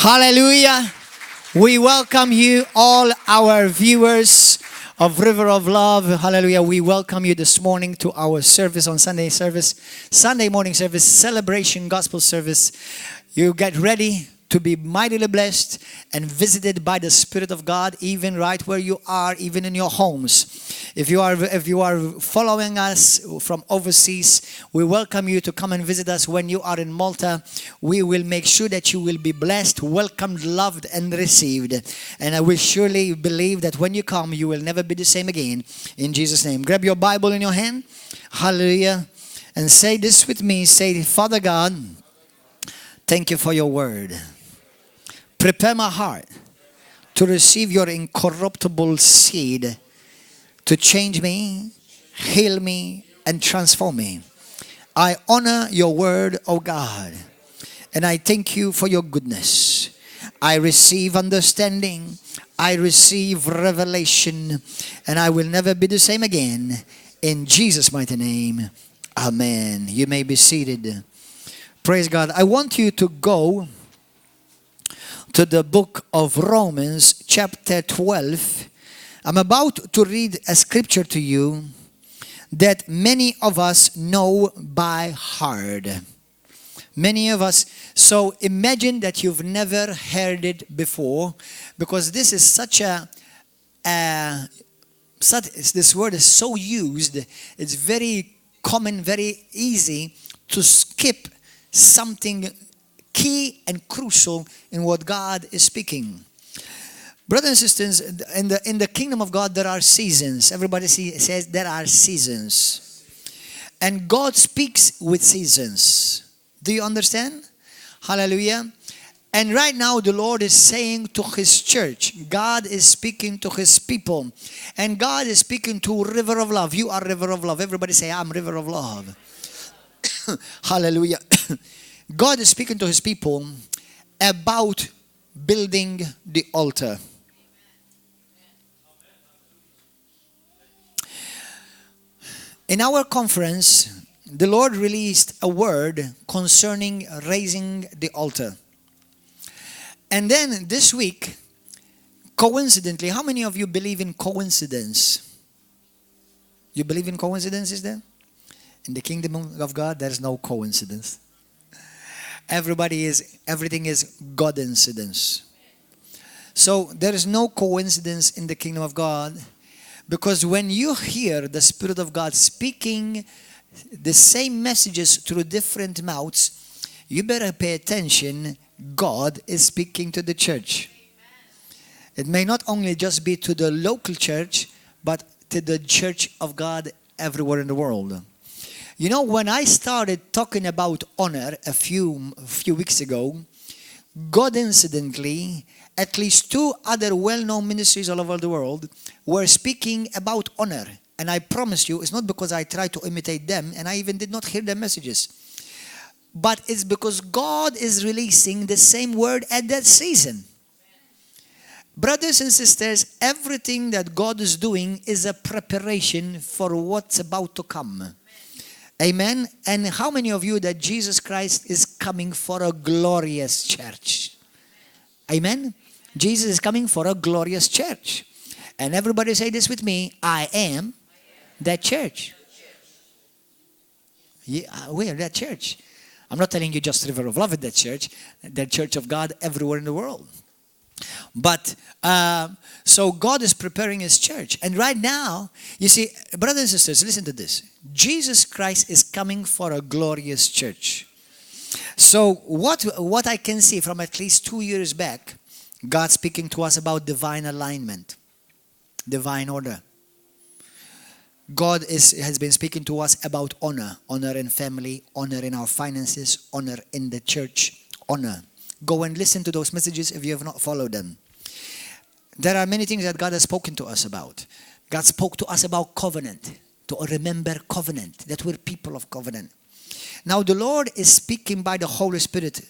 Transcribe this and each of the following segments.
Hallelujah. We welcome you, all our viewers of River of Love. Hallelujah. We welcome you this morning to our service on Sunday morning service, celebration gospel service. You get ready to be mightily blessed and visited by the Spirit of God, even right where you are, even in your homes. If you are following us from overseas, we welcome you to come and visit us when you are in Malta. We will make sure that you will be blessed, welcomed, loved, and received. And I will surely believe that when you come, you will never be the same again. In Jesus' name. Grab your Bible in your hand. Hallelujah. And say this with me. Say, Father God, thank you for your word. Prepare my heart to receive your incorruptible seed to change me, heal me, and transform me. I honor your word, oh God, and I thank you for your goodness. I receive understanding, I receive revelation, and I will never be the same again. In Jesus' mighty name, amen. You may be seated. Praise God. I want you to go to the book of Romans, chapter 12. I'm about to read a scripture to you that many of us know by heart. Many of us. So imagine that you've never heard it before, because this is this word is so used. It's very common, very easy to skip something key and crucial in what God is speaking. Brothers and sisters, in the kingdom of God, there are seasons. Everybody says there are seasons. And God speaks with seasons. Do you understand? Hallelujah. And right now, the Lord is saying to His church, God is speaking to His people. And God is speaking to River of Love. You are River of Love. Everybody say, I'm River of Love. Hallelujah. God is speaking to His people about building the altar. In our conference, the Lord released a word concerning raising the altar. And then this week, coincidentally, how many of you believe in coincidence? You believe in coincidences then? In the kingdom of God, there is no coincidence. Everything is God incidence. So there is no coincidence in the kingdom of God, because when you hear the Spirit of God speaking the same messages through different mouths, you better pay attention. God is speaking to the church. It may not only just be to the local church, but to the church of God everywhere in the world. You know, when I started talking about honor a few weeks ago, God incidentally, at least two other well-known ministries all over the world were speaking about honor. And I promise you, it's not because I tried to imitate them, and I even did not hear their messages. But it's because God is releasing the same word at that season. Brothers and sisters, everything that God is doing is a preparation for what's about to come. Amen. And how many of you that Jesus Christ is coming for a glorious church? Amen. Jesus is coming for a glorious church. And everybody say this with me. I am that church. Yeah, we are that church. I'm not telling you just River of Love at that church of God everywhere in the world. But so God is preparing His church. And right now, you see, brothers and sisters, listen to this. Jesus Christ is coming for a glorious church. So what I can see from at least 2 years back, God speaking to us about divine alignment, divine order. God has been speaking to us about honor in family, honor in our finances, honor in the church, honor. Go and listen to those messages if you have not followed them. There are many things that God has spoken to us about. God spoke to us about covenant, to remember covenant, that we're people of covenant. Now the Lord is speaking by the Holy Spirit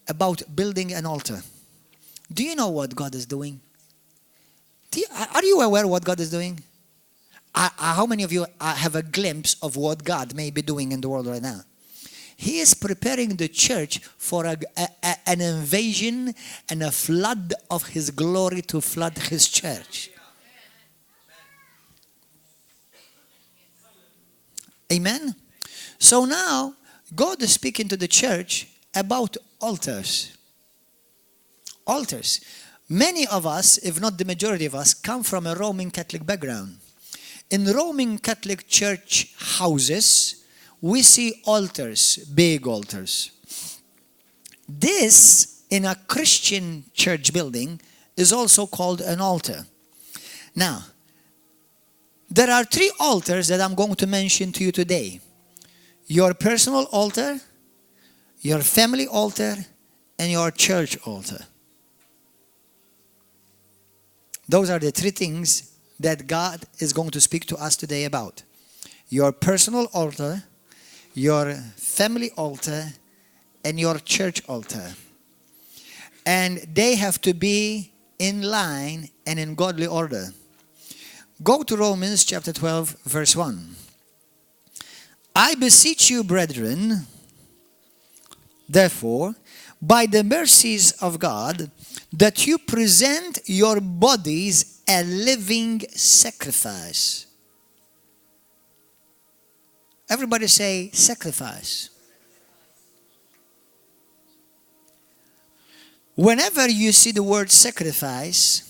about building an altar. Do you know what God is doing? Are you aware of what God is doing? How many of you have a glimpse of what God may be doing in the world right now? He is preparing the church for an invasion and a flood of His glory to flood His church. Amen? So now, God is speaking to the church about altars. Altars. Many of us, if not the majority of us, come from a Roman Catholic background. In Roman Catholic church houses, we see altars, big altars. This, in a Christian church building, is also called an altar. Now, there are 3 altars that I'm going to mention to you today. Your personal altar, your family altar, and your church altar. Those are the 3 things that God is going to speak to us today about. Your personal altar, your family altar, and your church altar. And they have to be in line and in godly order. Go to Romans chapter 12, verse 1. I beseech you, brethren, therefore, by the mercies of God, that you present your bodies a living sacrifice. Everybody say sacrifice. Whenever you see the word sacrifice,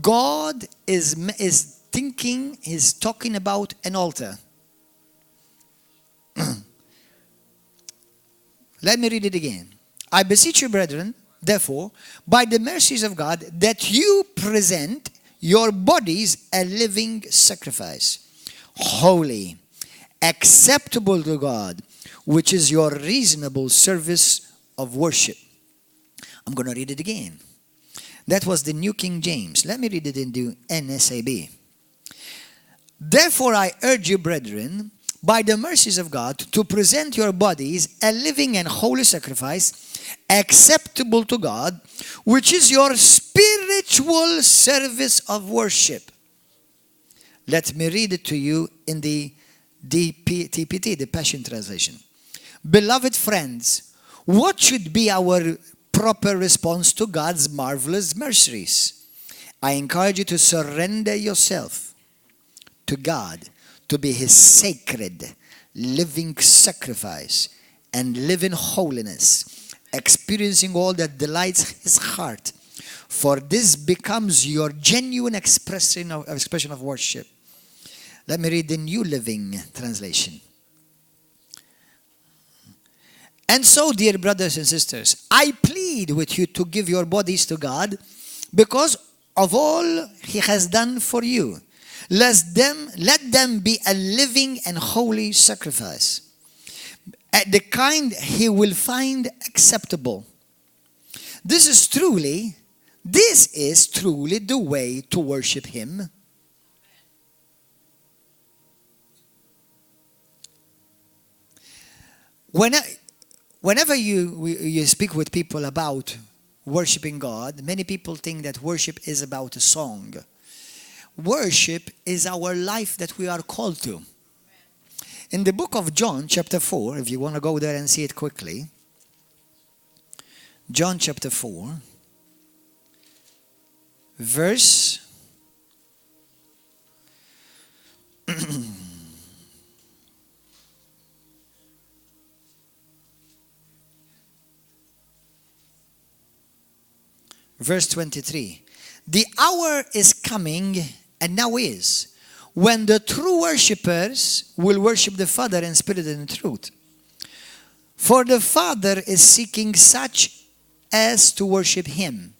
God is talking about an altar. Let me read it again. I beseech you, brethren, therefore, by the mercies of God, that you present your bodies a living sacrifice, holy, acceptable to God, which is your reasonable service of worship. I'm going to read it again. That was the New King James. Let me read it in the NSAB. Therefore, I urge you, brethren, by the mercies of God, to present your bodies a living and holy sacrifice, acceptable to God, which is your spiritual service of worship. Let me read it to you in the TPT, the Passion Translation. Beloved friends, what should be our proper response to God's marvelous mercies? I encourage you to surrender yourself to God, to be His sacred, living sacrifice, and live in holiness, experiencing all that delights His heart. For this becomes your genuine expression of worship. Let me read the New Living Translation. And so, dear brothers and sisters, I plead with you to give your bodies to God because of all He has done for you. Let them be a living and holy sacrifice, the kind He will find acceptable. This is truly the way to worship Him. Whenever you speak with people about worshiping God, many people think that worship is about a song. Worship is our life that we are called to. In the book of John, chapter 4, if you want to go there and see it quickly, John chapter 4, verse verse 23. The hour is coming, and now is, when the true worshippers will worship the Father in spirit and in truth. For the Father is seeking such as to worship Him.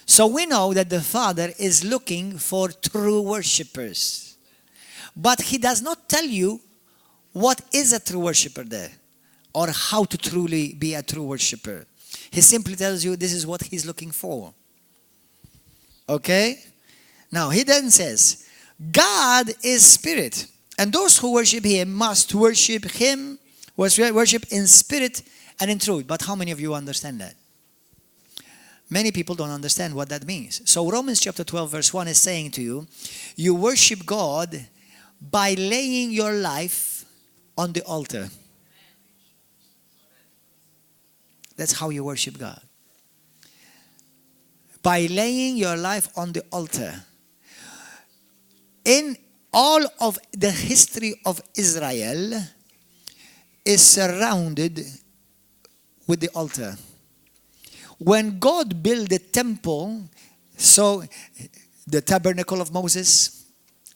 So we know that the Father is looking for true worshippers. But He does not tell you what is a true worshipper there, or how to truly be a true worshipper. He simply tells you this is what He's looking for. Okay? Now, He then says, God is spirit, and those who worship Him must worship Him, worship in spirit and in truth. But how many of you understand that? Many people don't understand what that means. So Romans chapter 12 verse 1 is saying to you, you worship God by laying your life on the altar. That's how you worship God. By laying your life on the altar. In all of the history of Israel is surrounded with the altar. When God built the temple, so the tabernacle of Moses,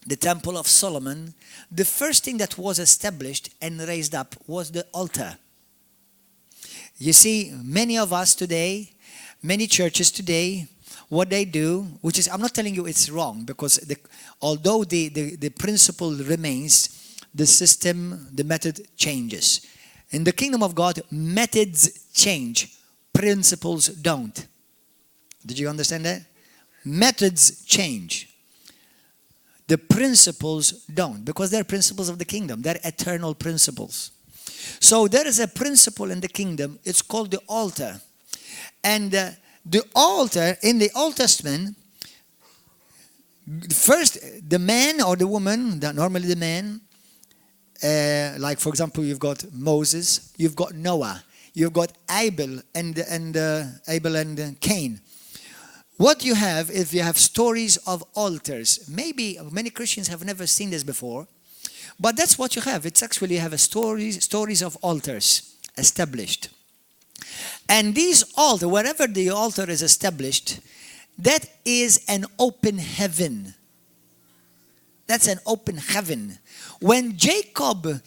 the temple of Solomon, the first thing that was established and raised up was the altar. You see, many of us today, many churches today, what they do, which is, I'm not telling you it's wrong, because although the principle remains, the system, the method changes. In the kingdom of God, methods change, principles don't. Did you understand that? Methods change. The principles don't, because they're principles of the kingdom. They're eternal principles. So there is a principle in the kingdom. It's called the altar. And the altar, in the Old Testament, first the man or the woman, normally the man, like for example, you've got Moses, you've got Noah, you've got Abel and Cain. What you have is you have stories of altars. Maybe many Christians have never seen this before, but that's what you have. It's actually you have stories of altars established. And these altars, wherever the altar is established, that is an open heaven. That's an open heaven. When Jacob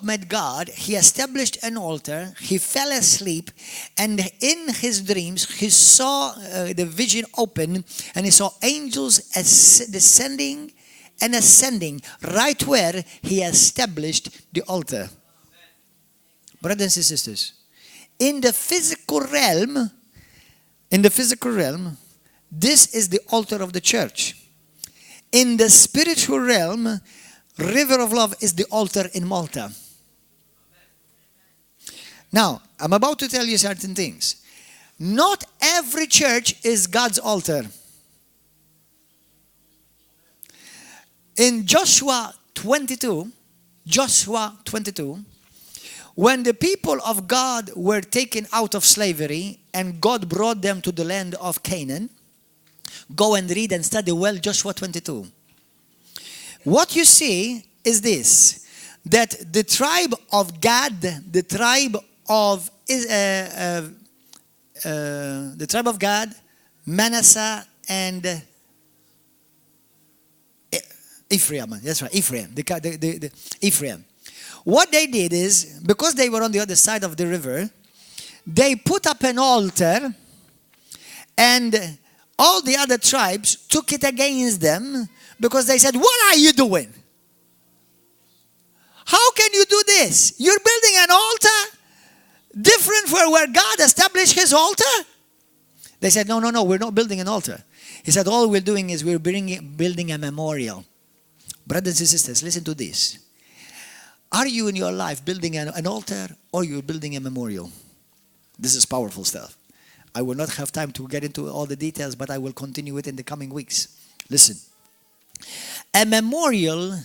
met God, he established an altar, he fell asleep, and in his dreams, he saw the vision open, and he saw angels descending and ascending right where he established the altar. Brothers and sisters, in the physical realm, this is the altar of the church. In the spiritual realm, River of Love is the altar in Malta. Now, I'm about to tell you certain things. Not every church is God's altar. In Joshua 22, when the people of God were taken out of slavery and God brought them to the land of Canaan, go and read and study well Joshua 22. What you see is this, that the tribe of Gad, the tribe of Gad, Manasseh, and Ephraim. That's right, Ephraim. Ephraim. What they did is, because they were on the other side of the river, they put up an altar, and all the other tribes took it against them because they said, "What are you doing? How can you do this? You're building an altar different from where God established his altar?" They said, No, we're not building an altar. He said, all we're doing is we're building a memorial. Brothers and sisters, listen to this. Are you in your life building an altar, or you're building a memorial? This is powerful stuff. I will not have time to get into all the details, but I will continue it in the coming weeks. Listen. A memorial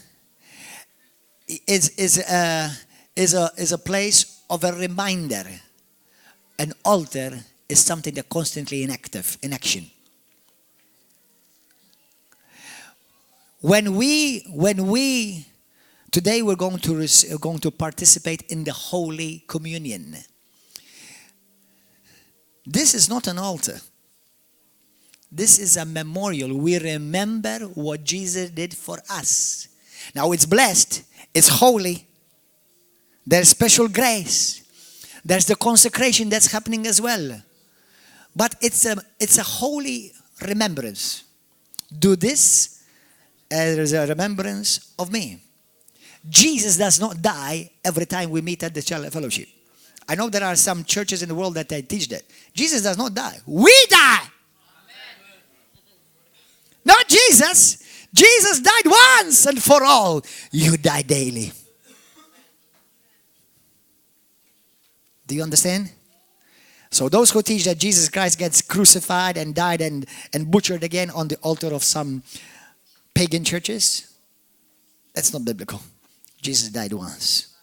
is a place of a reminder. An altar is something that constantly in action. When we today we're going to participate in the Holy Communion. This is not an altar. This is a memorial. We remember what Jesus did for us. Now it's blessed. It's holy. There's special grace. There's the consecration that's happening as well. But it's a holy remembrance. Do this as a remembrance of me. Jesus does not die every time we meet at the fellowship. I know there are some churches in the world that they teach that. Jesus does not die. We die. Amen. Not Jesus. Jesus died once and for all. You die daily. Do you understand? So those who teach that Jesus Christ gets crucified and died and butchered again on the altar of some pagan churches, that's not biblical. Jesus died once.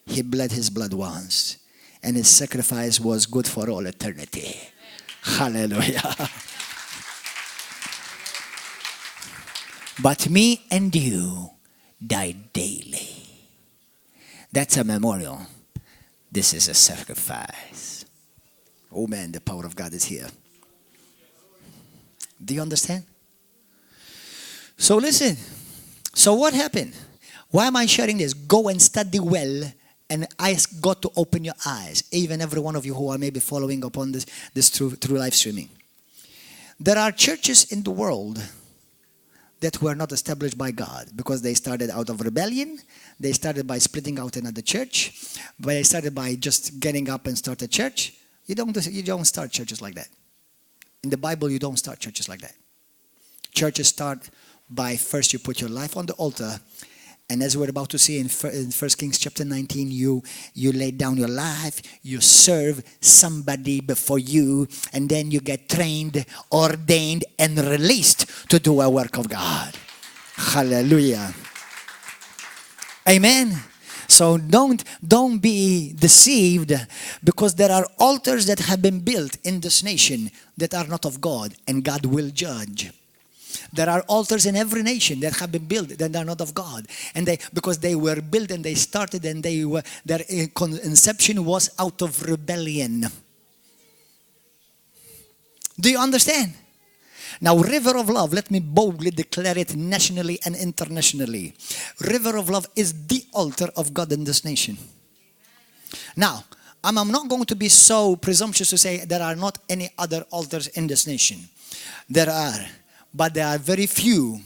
He bled his blood once. and his sacrifice was good for all eternity. Hallelujah. But me and you die daily. That's a memorial. This is a sacrifice. Oh man, the power of God is here. Do you understand? So listen. So what happened? Why am I sharing this? Go and study well and ask God to open your eyes. Even every one of you who are maybe following upon this through live streaming. There are churches in the world that were not established by God because they started out of rebellion. They started by splitting out another church. They started by just getting up and start a church. You don't start churches like that. In the Bible, you don't start churches like that. Churches start by first you put your life on the altar. And as we're about to see in 1 Kings chapter 19, you lay down your life, you serve somebody before you, and then you get trained, ordained, and released to do a work of God. Hallelujah. Amen. So don't be deceived, because there are altars that have been built in this nation that are not of God, and God will judge. There are altars in every nation that have been built that are not of God, and because they were built and they started and their conception was out of rebellion. Do you understand? Now, River of Love, let me boldly declare it nationally and internationally. River of Love is the altar of God in this nation. Now, I'm not going to be so presumptuous to say there are not any other altars in this nation. There are. But there are very few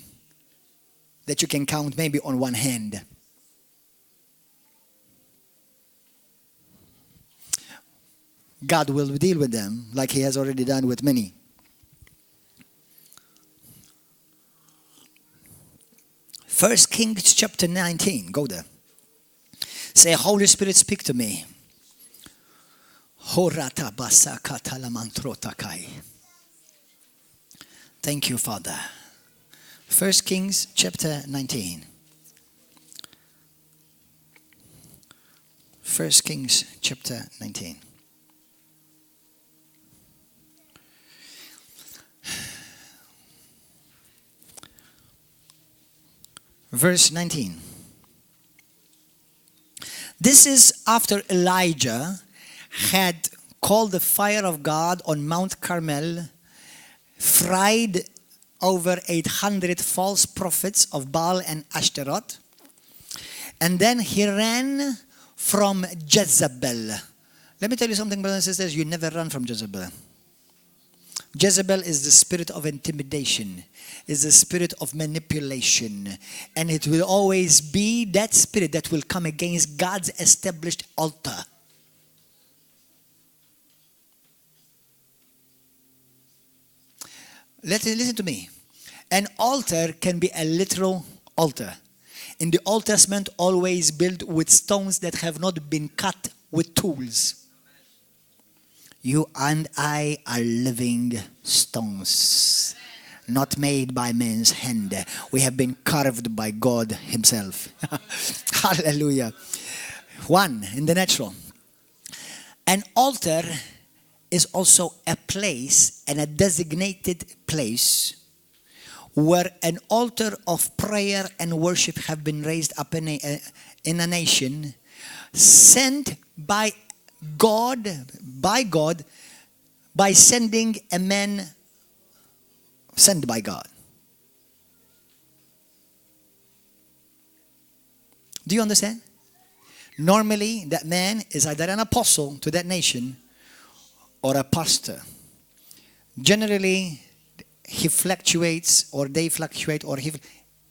that you can count maybe on one hand. God will deal with them like he has already done with many. First Kings chapter 19. Go there. Say, Holy Spirit, speak to me. Thank you, Father. 1 Kings chapter 19. 1 Kings chapter 19. Verse 19. This is after Elijah had called the fire of God on Mount Carmel, fried over 800 false prophets of Baal and Ashtaroth. And then he ran from Jezebel. Let me tell you something, brothers and sisters. You never run from Jezebel. Jezebel is the spirit of intimidation, is the spirit of manipulation. And it will always be that spirit that will come against God's established altar. Listen to me. An altar can be a literal altar. In the Old Testament, always built with stones that have not been cut with tools. You and I are living stones, not made by man's hand. We have been carved by God himself. Hallelujah. One, in the natural. An altar is also a place and a designated place where an altar of prayer and worship have been raised up in a nation, sent by God, by sending a man sent by God. Do you understand? Normally, that man is either an apostle to that nation or a pastor. Generally, he fluctuates, or they fluctuate, or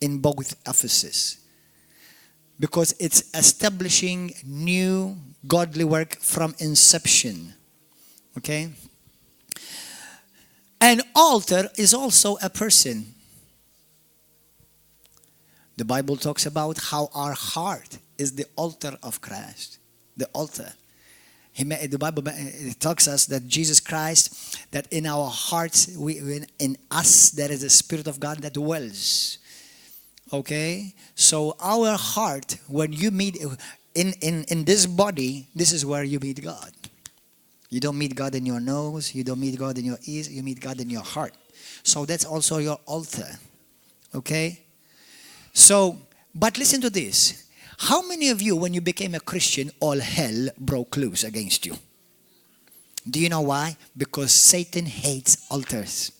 in both offices. Because it's establishing new godly work from inception. Okay? An altar is also a person. The Bible talks about how our heart is the altar of Christ. The altar. The Bible talks us that Jesus Christ, that in our hearts, in us, there is a Spirit of God that dwells. Okay? So our heart, when you meet, in this body, this is where you meet God. You don't meet God in your nose. You don't meet God in your ears. You meet God in your heart. So that's also your altar. Okay? So, but listen to this. How many of you, when you became a Christian, all hell broke loose against you? Do you know why? Because Satan hates altars.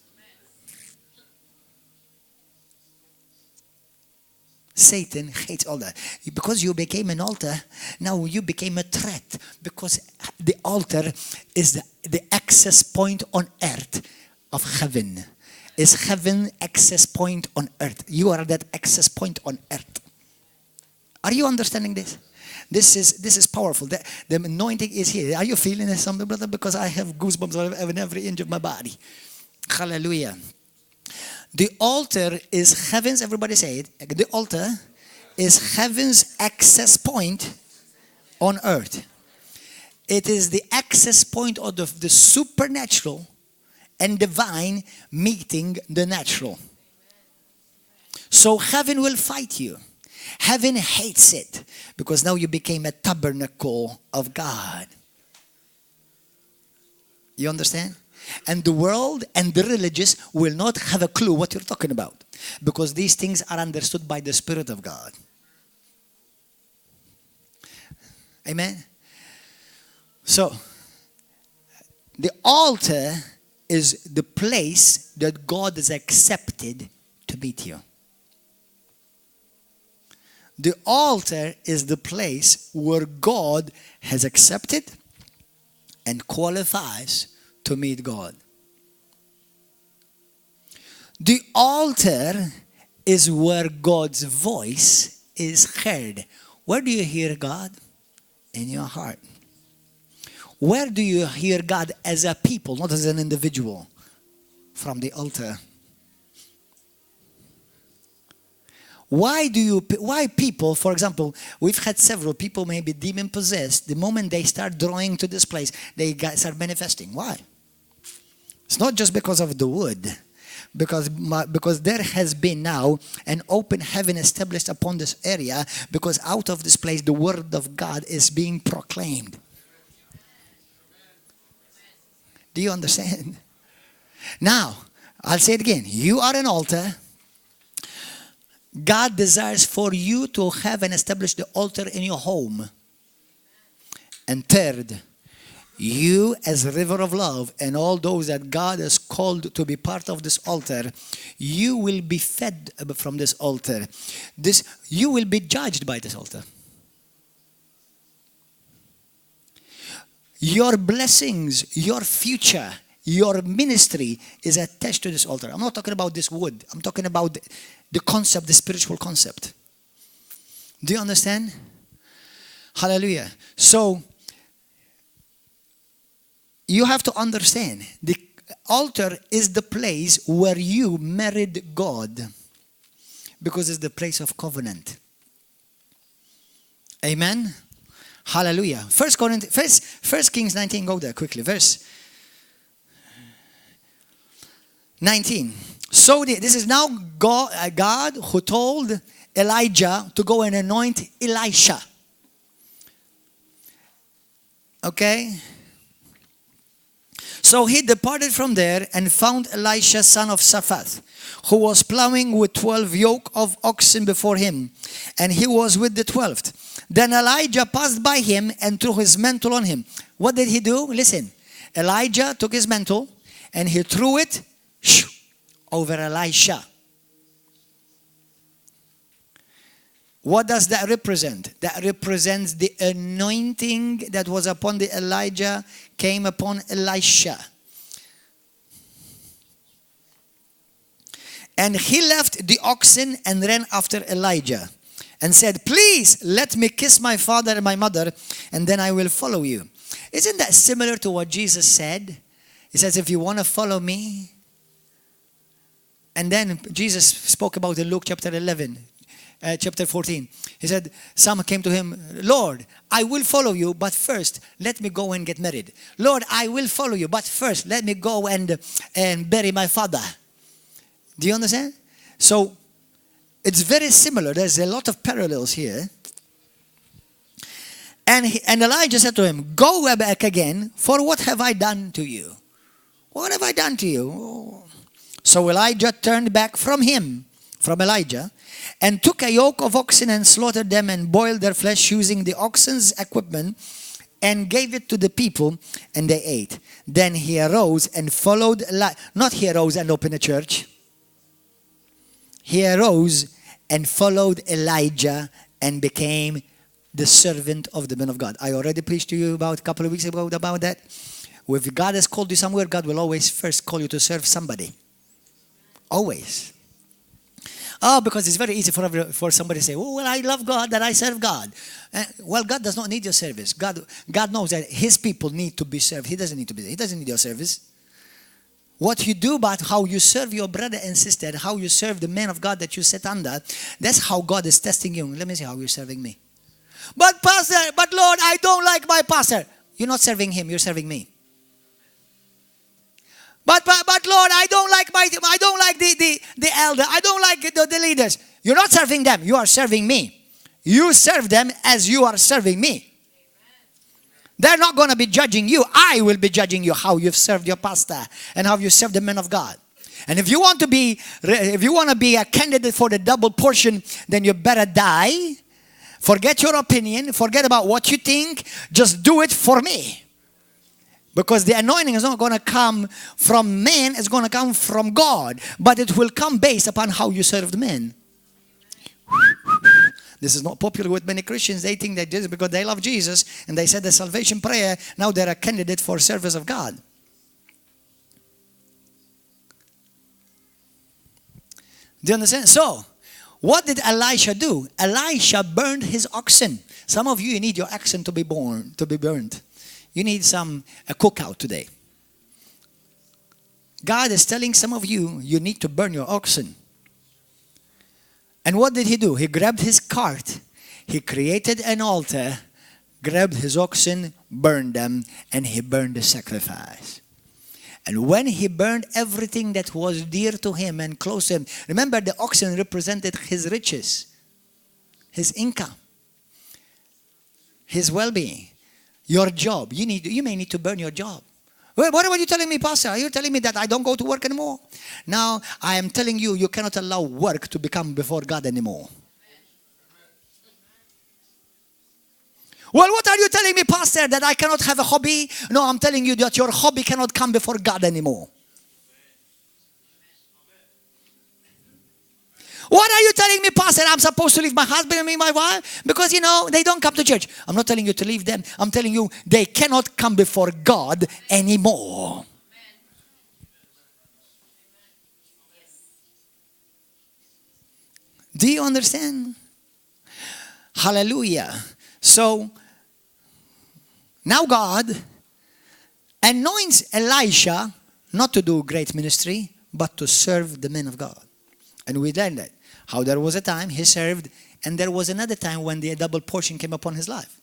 Satan hates all that. Because you became an altar, now you became a threat. Because the altar is the access point on earth of heaven. Is heaven access point on earth. You are that access point on earth. Are you understanding this? This is powerful. The anointing is here. Are you feeling this, something, brother? Because I have goosebumps in every inch of my body. Hallelujah. The altar is heaven's, everybody say it. The altar is heaven's access point on earth. It is the access point of the supernatural and divine meeting the natural. So heaven will fight you. Heaven hates it because now you became a tabernacle of God. You understand? And the world and the religious will not have a clue what you're talking about because these things are understood by the Spirit of God. Amen? So, the altar is the place that God has accepted to meet you. The altar is the place where God has accepted and qualifies to meet God. The altar is where God's voice is heard. Where do you hear God? In your heart. Where do you hear God as a people, not as an individual? From the altar. Why people, for example, we've had several people maybe demon possessed. The moment they start drawing to this place, they start manifesting. Why? It's not just because of the wood. Because there has been now an open heaven established upon this area, because out of this place the word of God is being proclaimed. Do you understand? Now, I'll say it again. You are an altar. God desires for you to have and establish the altar in your home. And third, you as a river of love and all those that God has called to be part of this altar, you will be fed from this altar. You will be judged by this altar. Your blessings, your future, your ministry is attached to this altar. I'm not talking about this wood. I'm talking about the concept, the spiritual concept. Do you understand? Hallelujah. So, you have to understand, the altar is the place where you married God, because it's the place of covenant. Amen? Hallelujah. First Kings 19, go there quickly. Verse 19. So this is now God who told Elijah to go and anoint Elisha. Okay? So he departed from there and found Elisha, son of Shaphat, who was plowing with 12 yoke of oxen before him, and he was with the 12th. Then Elijah passed by him and threw his mantle on him. What did he do? Listen. Elijah took his mantle and he threw it over Elisha. What does that represent? That represents the anointing that was upon the Elijah came upon Elisha. And he left the oxen and ran after Elijah and said, "Please let me kiss my father and my mother, and then I will follow you." Isn't that similar to what Jesus said? He says, if you want to follow me. And then Jesus spoke about in Luke chapter 11. Chapter 14. He said, some came to him, "Lord, I will follow you, but first let me go and get married. Lord, I will follow you, but first let me go and bury my father." Do you understand? So it's very similar. There's a lot of parallels here. And Elijah said to him, go back again, for what have I done to you? What have I done to you? Oh. So Elijah turned back from Elijah, and took a yoke of oxen and slaughtered them and boiled their flesh using the oxen's equipment and gave it to the people, and they ate. Then he arose and followed, not he arose and opened a church. He arose and followed Elijah and became the servant of the man of God. I already preached to you about a couple of weeks ago about that. If God has called you somewhere, God will always first call you to serve somebody. Always. Oh, because it's very easy for somebody to say, oh, well, I love God, that I serve God. Well, God does not need your service. God knows that his people need to be served. He doesn't need your service. What you do about how you serve your brother and sister, how you serve the man of God that you sit under, that's how God is testing you. Let me see how you're serving me. But Lord, I don't like my pastor. You're not serving him, you're serving me. But Lord, I don't like the elder. I don't like the leaders. You're not serving them. You are serving me. You serve them as you are serving me. They're not going to be judging you. I will be judging you how you've served your pastor and how you served the man of God. And if you want to be a candidate for the double portion, then you better die. Forget your opinion. Forget about what you think. Just do it for me. Because the anointing is not going to come from man, it's going to come from God. But it will come based upon how you serve men. This is not popular with many Christians. They think that just because they love Jesus and they said the salvation prayer, now they're a candidate for service of God. Do you understand? So, what did Elisha do? Elisha burned his oxen. Some of you need your oxen to be burned. You need a cookout today. God is telling some of you, you need to burn your oxen. And what did he do? He grabbed his cart. He created an altar, grabbed his oxen, burned them, and he burned the sacrifice. And when he burned everything that was dear to him and close to him, remember the oxen represented his riches, his income, his well-being. Your job, you may need to burn your job. What are you telling me, Pastor? Are you telling me that I don't go to work anymore? Now, I am telling you, you cannot allow work to become before God anymore. Well, what are you telling me, Pastor, that I cannot have a hobby? No, I'm telling you that your hobby cannot come before God anymore. What are you telling me, Pastor? I'm supposed to leave my husband and my wife? Because, they don't come to church. I'm not telling you to leave them. I'm telling you they cannot come before God anymore. Do you understand? Hallelujah. So, now God anoints Elisha not to do great ministry, but to serve the men of God. And we learned that. How there was a time he served, and there was another time when the double portion came upon his life.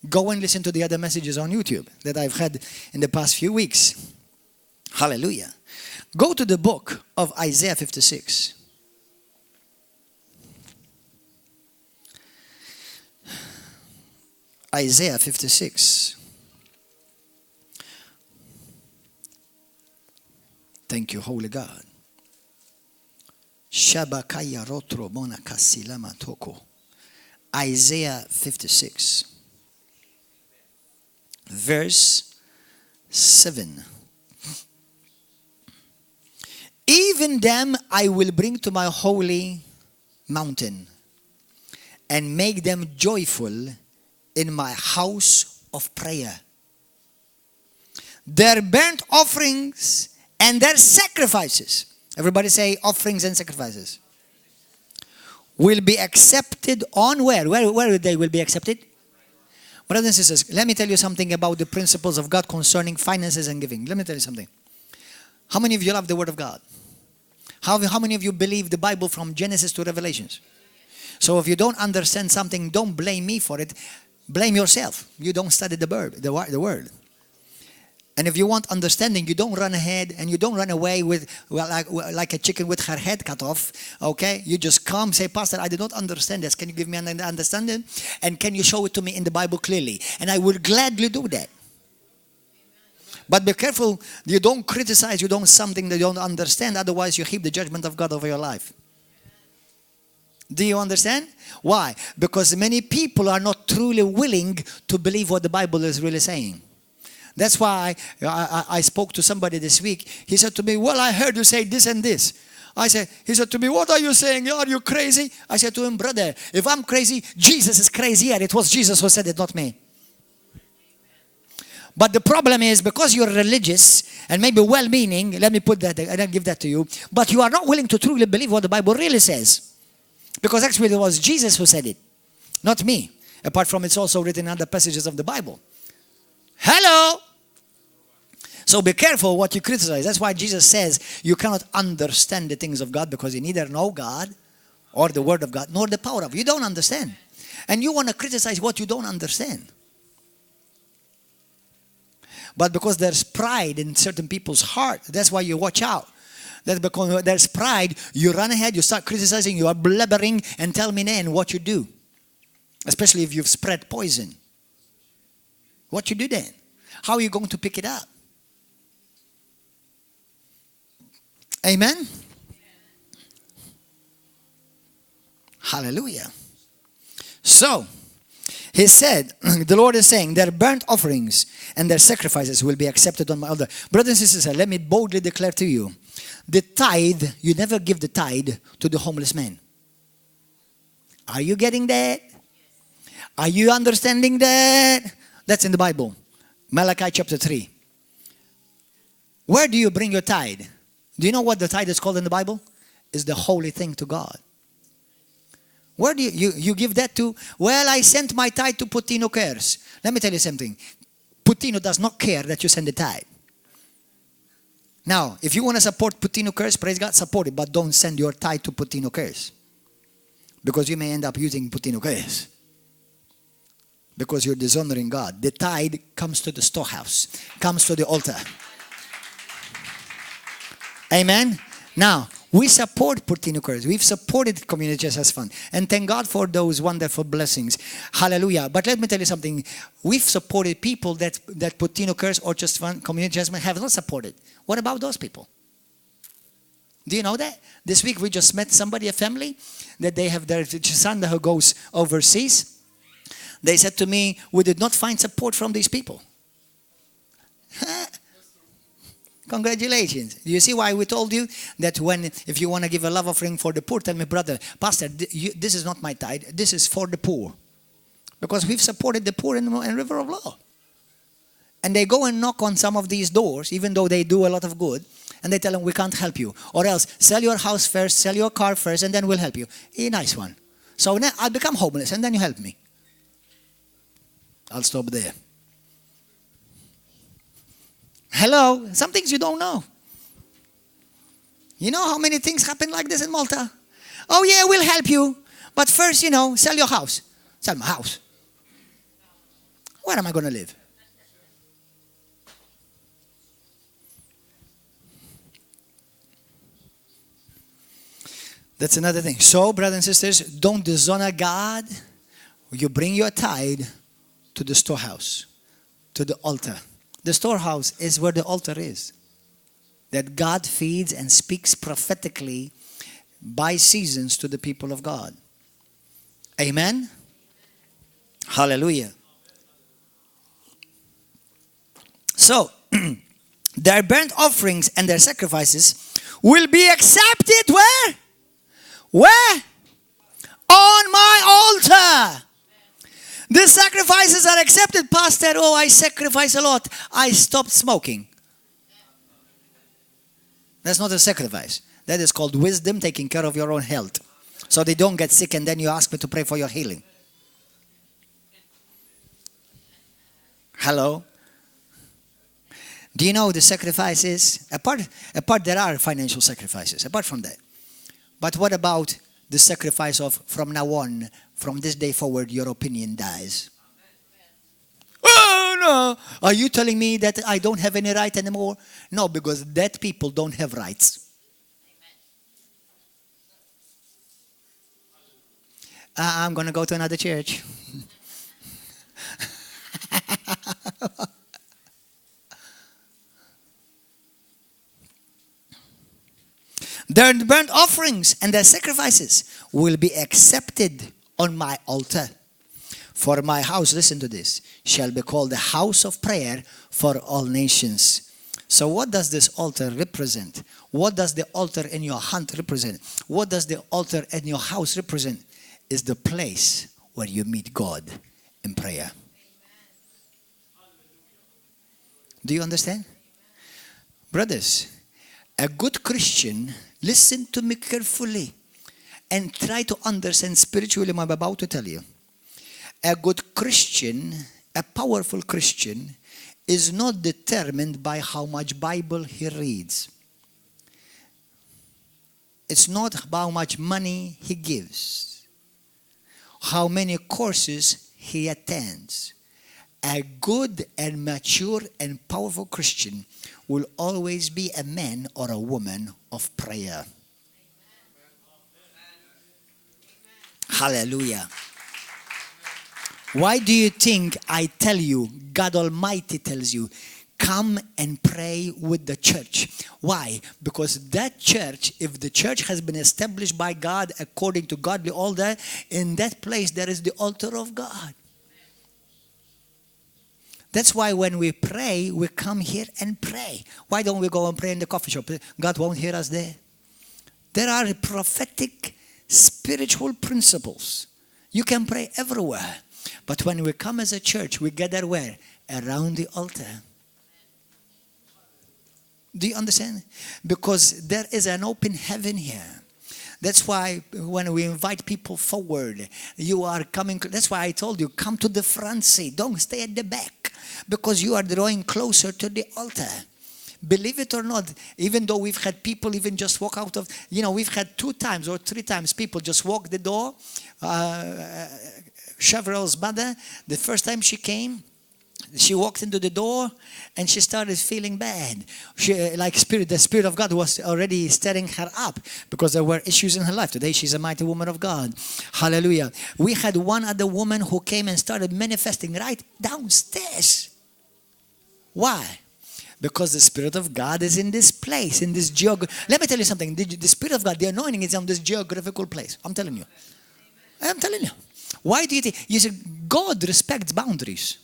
Go and listen to the other messages on YouTube that I've had in the past few weeks. Hallelujah. Go to the book of Isaiah 56. Isaiah 56. Thank you, Holy God. Shabakaya rotro mona kasilama toko. Isaiah 56. Verse 7. Even them I will bring to my holy mountain and make them joyful in my house of prayer. Their burnt offerings and their sacrifices. Everybody say offerings and sacrifices. Will be accepted on where? Where they will be accepted? Brothers and sisters, let me tell you something about the principles of God concerning finances and giving. Let me tell you something. How many of you love the Word of God? How many of you believe the Bible from Genesis to Revelations? So if you don't understand something, don't blame me for it. Blame yourself. You don't study the Word. And if you want understanding, you don't run ahead and you don't run away with like a chicken with her head cut off. Okay? You just come, say, Pastor, I did not understand this. Can you give me an understanding? And can you show it to me in the Bible clearly? And I will gladly do that. But be careful, you don't criticize, you don't something that you don't understand. Otherwise, you heap the judgment of God over your life. Do you understand? Why? Because many people are not truly willing to believe what the Bible is really saying. That's why I spoke to somebody this week. He said to me, well, I heard you say this and this. He said to me, what are you saying? Are you crazy? I said to him, brother, if I'm crazy, Jesus is crazier. It was Jesus who said it, not me. But the problem is, because you're religious and maybe well-meaning, let me put that, I don't give that to you, but you are not willing to truly believe what the Bible really says. Because actually it was Jesus who said it, not me. Apart from it's also written in other passages of the Bible. Hello! So be careful what you criticize. That's why Jesus says you cannot understand the things of God because you neither know God or the Word of God nor the power of it. You don't understand. And you want to criticize what you don't understand. But because there's pride in certain people's heart, that's why you watch out. That's because there's pride, you run ahead, you start criticizing, you are blabbering and tell me then what you do. Especially if you've spread poison. What you do then? How are you going to pick it up? Amen? Hallelujah. So, he said, the Lord is saying, their burnt offerings and their sacrifices will be accepted on my altar. Brothers and sisters, let me boldly declare to you, the tithe, you never give the tithe to the homeless man. Are you getting that? Are you understanding that? That's in the Bible. Malachi chapter 3. Where do you bring your tithe? Do you know what the tithe is called in the Bible? It's the holy thing to God. Where do you give that to? Well, I sent my tithe to Putino Cares. Let me tell you something. Putino does not care that you send the tithe. Now, if you want to support Putino Cares, praise God, support it. But don't send your tithe to Putino Cares. Because you may end up using Putino Cares. Because you're dishonoring God. The tithe comes to the storehouse. Comes to the altar. Amen? Now, we support Putino Cares. We've supported Community Justice Fund. And thank God for those wonderful blessings. Hallelujah. But let me tell you something. We've supported people that Putino Cares or Just Fund, Community Justice Fund have not supported. What about those people? Do you know that? This week we just met somebody, a family, that they have their son who goes overseas. They said to me, we did not find support from these people. Congratulations. You see why we told you that if you want to give a love offering for the poor, tell me, brother, Pastor, this is not my tithe. This is for the poor. Because we've supported the poor in River of Law. And they go and knock on some of these doors, even though they do a lot of good. And they tell them, we can't help you. Or else, sell your house first, sell your car first, and then we'll help you. A nice one. So now I'll become homeless, and then you help me. I'll stop there. Hello? Some things you don't know. You know how many things happen like this in Malta? Oh yeah, we'll help you. But first, sell your house. Sell my house. Where am I going to live? That's another thing. So, brothers and sisters, don't dishonor God. You bring your tithe to the storehouse, to the altar. The storehouse is where the altar is. That God feeds and speaks prophetically by seasons to the people of God. Amen? Hallelujah. So, their burnt offerings and their sacrifices will be accepted where? Where? On my altar. The sacrifices are accepted, Pastor. Oh, I sacrifice a lot. I stopped smoking. That's not a sacrifice. That is called wisdom, taking care of your own health. So they don't get sick and then you ask me to pray for your healing. Hello? Do you know the sacrifices? Apart there are financial sacrifices, apart from that. But what about the sacrifice of from now on, from this day forward, your opinion dies? Oh, no. Are you telling me that I don't have any right anymore? No, because dead people don't have rights. I'm going to go to another church. Their burnt offerings and their sacrifices will be accepted on my altar. For my house, listen to this, shall be called the house of prayer for all nations. So what does this altar represent? What does the altar in your hand represent? What does the altar in your house represent? Is the place where you meet God in prayer. Do you understand? Brothers, a good Christian, listen to me carefully and try to understand spiritually what I'm about to tell you. A good Christian, a powerful Christian, is not determined by how much Bible he reads. It's not how much money he gives, how many courses he attends. A good and mature and powerful Christian will always be a man or a woman of prayer. Hallelujah. Why do you think I tell you, God Almighty tells you, come and pray with the church? Why? Because that church, if the church has been established by God according to godly order, in that place there is the altar of God. That's why when we pray, we come here and pray. Why don't we go and pray in the coffee shop? God won't hear us there. There are prophetic, spiritual principles. You can pray everywhere. But when we come as a church, we gather where? Around the altar. Do you understand? Because there is an open heaven here. That's why when we invite people forward, you are coming. That's why I told you, come to the front seat. Don't stay at the back. Because you are drawing closer to the altar. Believe it or not, even though we've had people even just walk out of, we've had 2 times or 3 times people just walk the door. Chevrel's mother, the first time she came, she walked into the door and she started feeling bad. The Spirit of God was already stirring her up because there were issues in her life. Today she's a mighty woman of God. Hallelujah. We had one other woman who came and started manifesting right downstairs. Why? Because the Spirit of God is in this place, in this Let me tell you something. The Spirit of God, the anointing is on this geographical place. I'm telling you. I'm telling you. Why do you think? You see, God respects boundaries.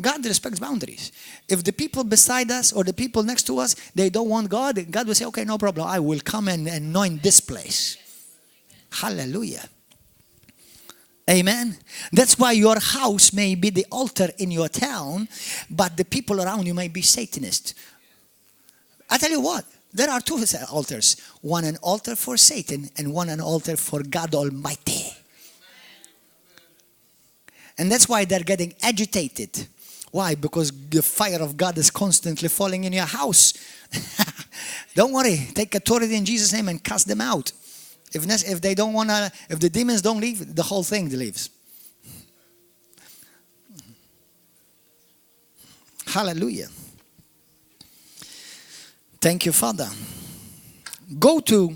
God respects boundaries. If the people beside us or the people next to us, they don't want God, God will say, okay, no problem. I will come and anoint this place. Hallelujah. Amen. That's why your house may be the altar in your town, but the people around you may be Satanists. I tell you what, there are 2 altars. One an altar for Satan and one an altar for God Almighty. And that's why they're getting agitated. Why? Because the fire of God is constantly falling in your house. Don't worry. Take authority in Jesus' name and cast them out. If they don't want to, if the demons don't leave, the whole thing leaves. Hallelujah. Thank you, Father. Go to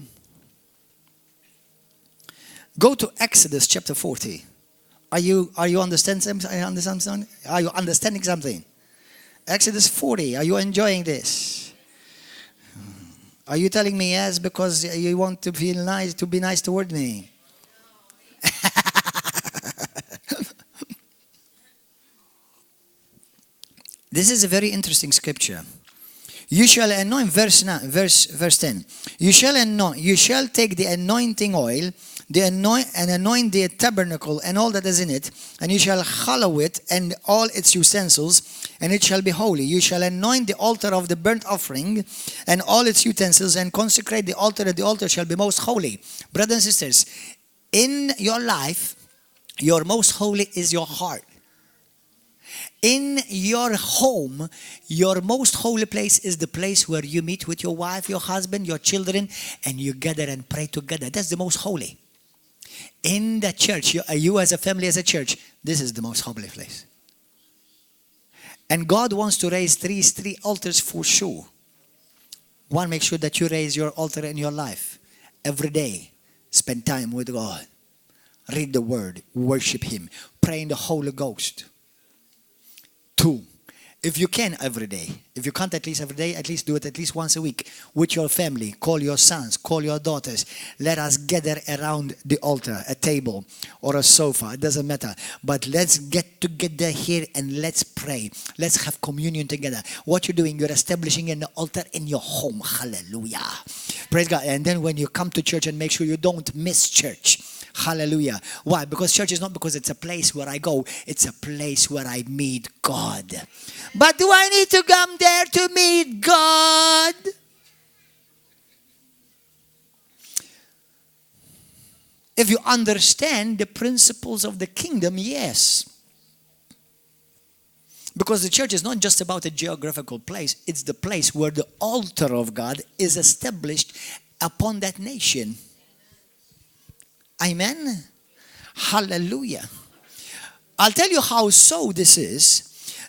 Exodus chapter 40. Are you understanding something? Are you understanding something? Exodus 40. Are you enjoying this? Are you telling me yes because you want to feel nice, to be nice toward me? This is a very interesting scripture. You shall anoint, verse 10. You shall take the anointing oil, and anoint the tabernacle and all that is in it, and you shall hallow it and all its utensils, and it shall be holy. You shall anoint the altar of the burnt offering and all its utensils, and consecrate the altar, and the altar shall be most holy. Brothers and sisters, in your life, your most holy is your heart. In your home, your most holy place is the place where you meet with your wife, your husband, your children, and you gather and pray together. That's the most holy. In the church, you as a family, as a church, this is the most holy place. And God wants to raise three altars for sure. One, make sure that you raise your altar in your life. Every day, spend time with God. Read the word, worship Him, pray in the Holy Ghost. 2, if you can every day, if you can't at least every day, at least do it at least once a week with your family. Call your sons, call your daughters. Let us gather around the altar, a table or a sofa, it doesn't matter. But let's get together here and let's pray. Let's have communion together. What you're doing, you're establishing an altar in your home. Hallelujah. Praise God. And then when you come to church, and make sure you don't miss church. Hallelujah. Why? Because church is not because it's a place where I go. It's a place where I meet God. But do I need to come there to meet God? If you understand the principles of the kingdom, yes. Because the church is not just about a geographical place. It's the place where the altar of God is established upon that nation. Amen. Hallelujah. I'll tell you how so this is.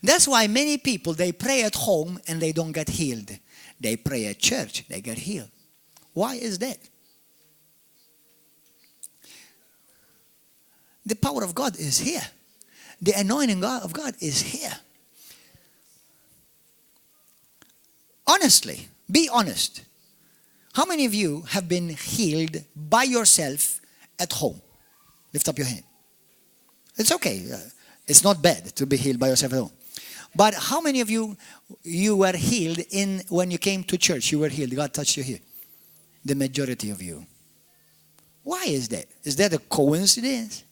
That's why many people, they pray at home and they don't get healed. They pray at church, they get healed. Why is that? The power of God is here. The anointing of God is here. Honestly, be honest. How many of you have been healed by yourself at home? Lift up your hand. It's okay. It's not bad to be healed by yourself at home. But how many of you were healed when you came to church? You were healed. God touched you here. The majority of you. Why is that? Is that a coincidence?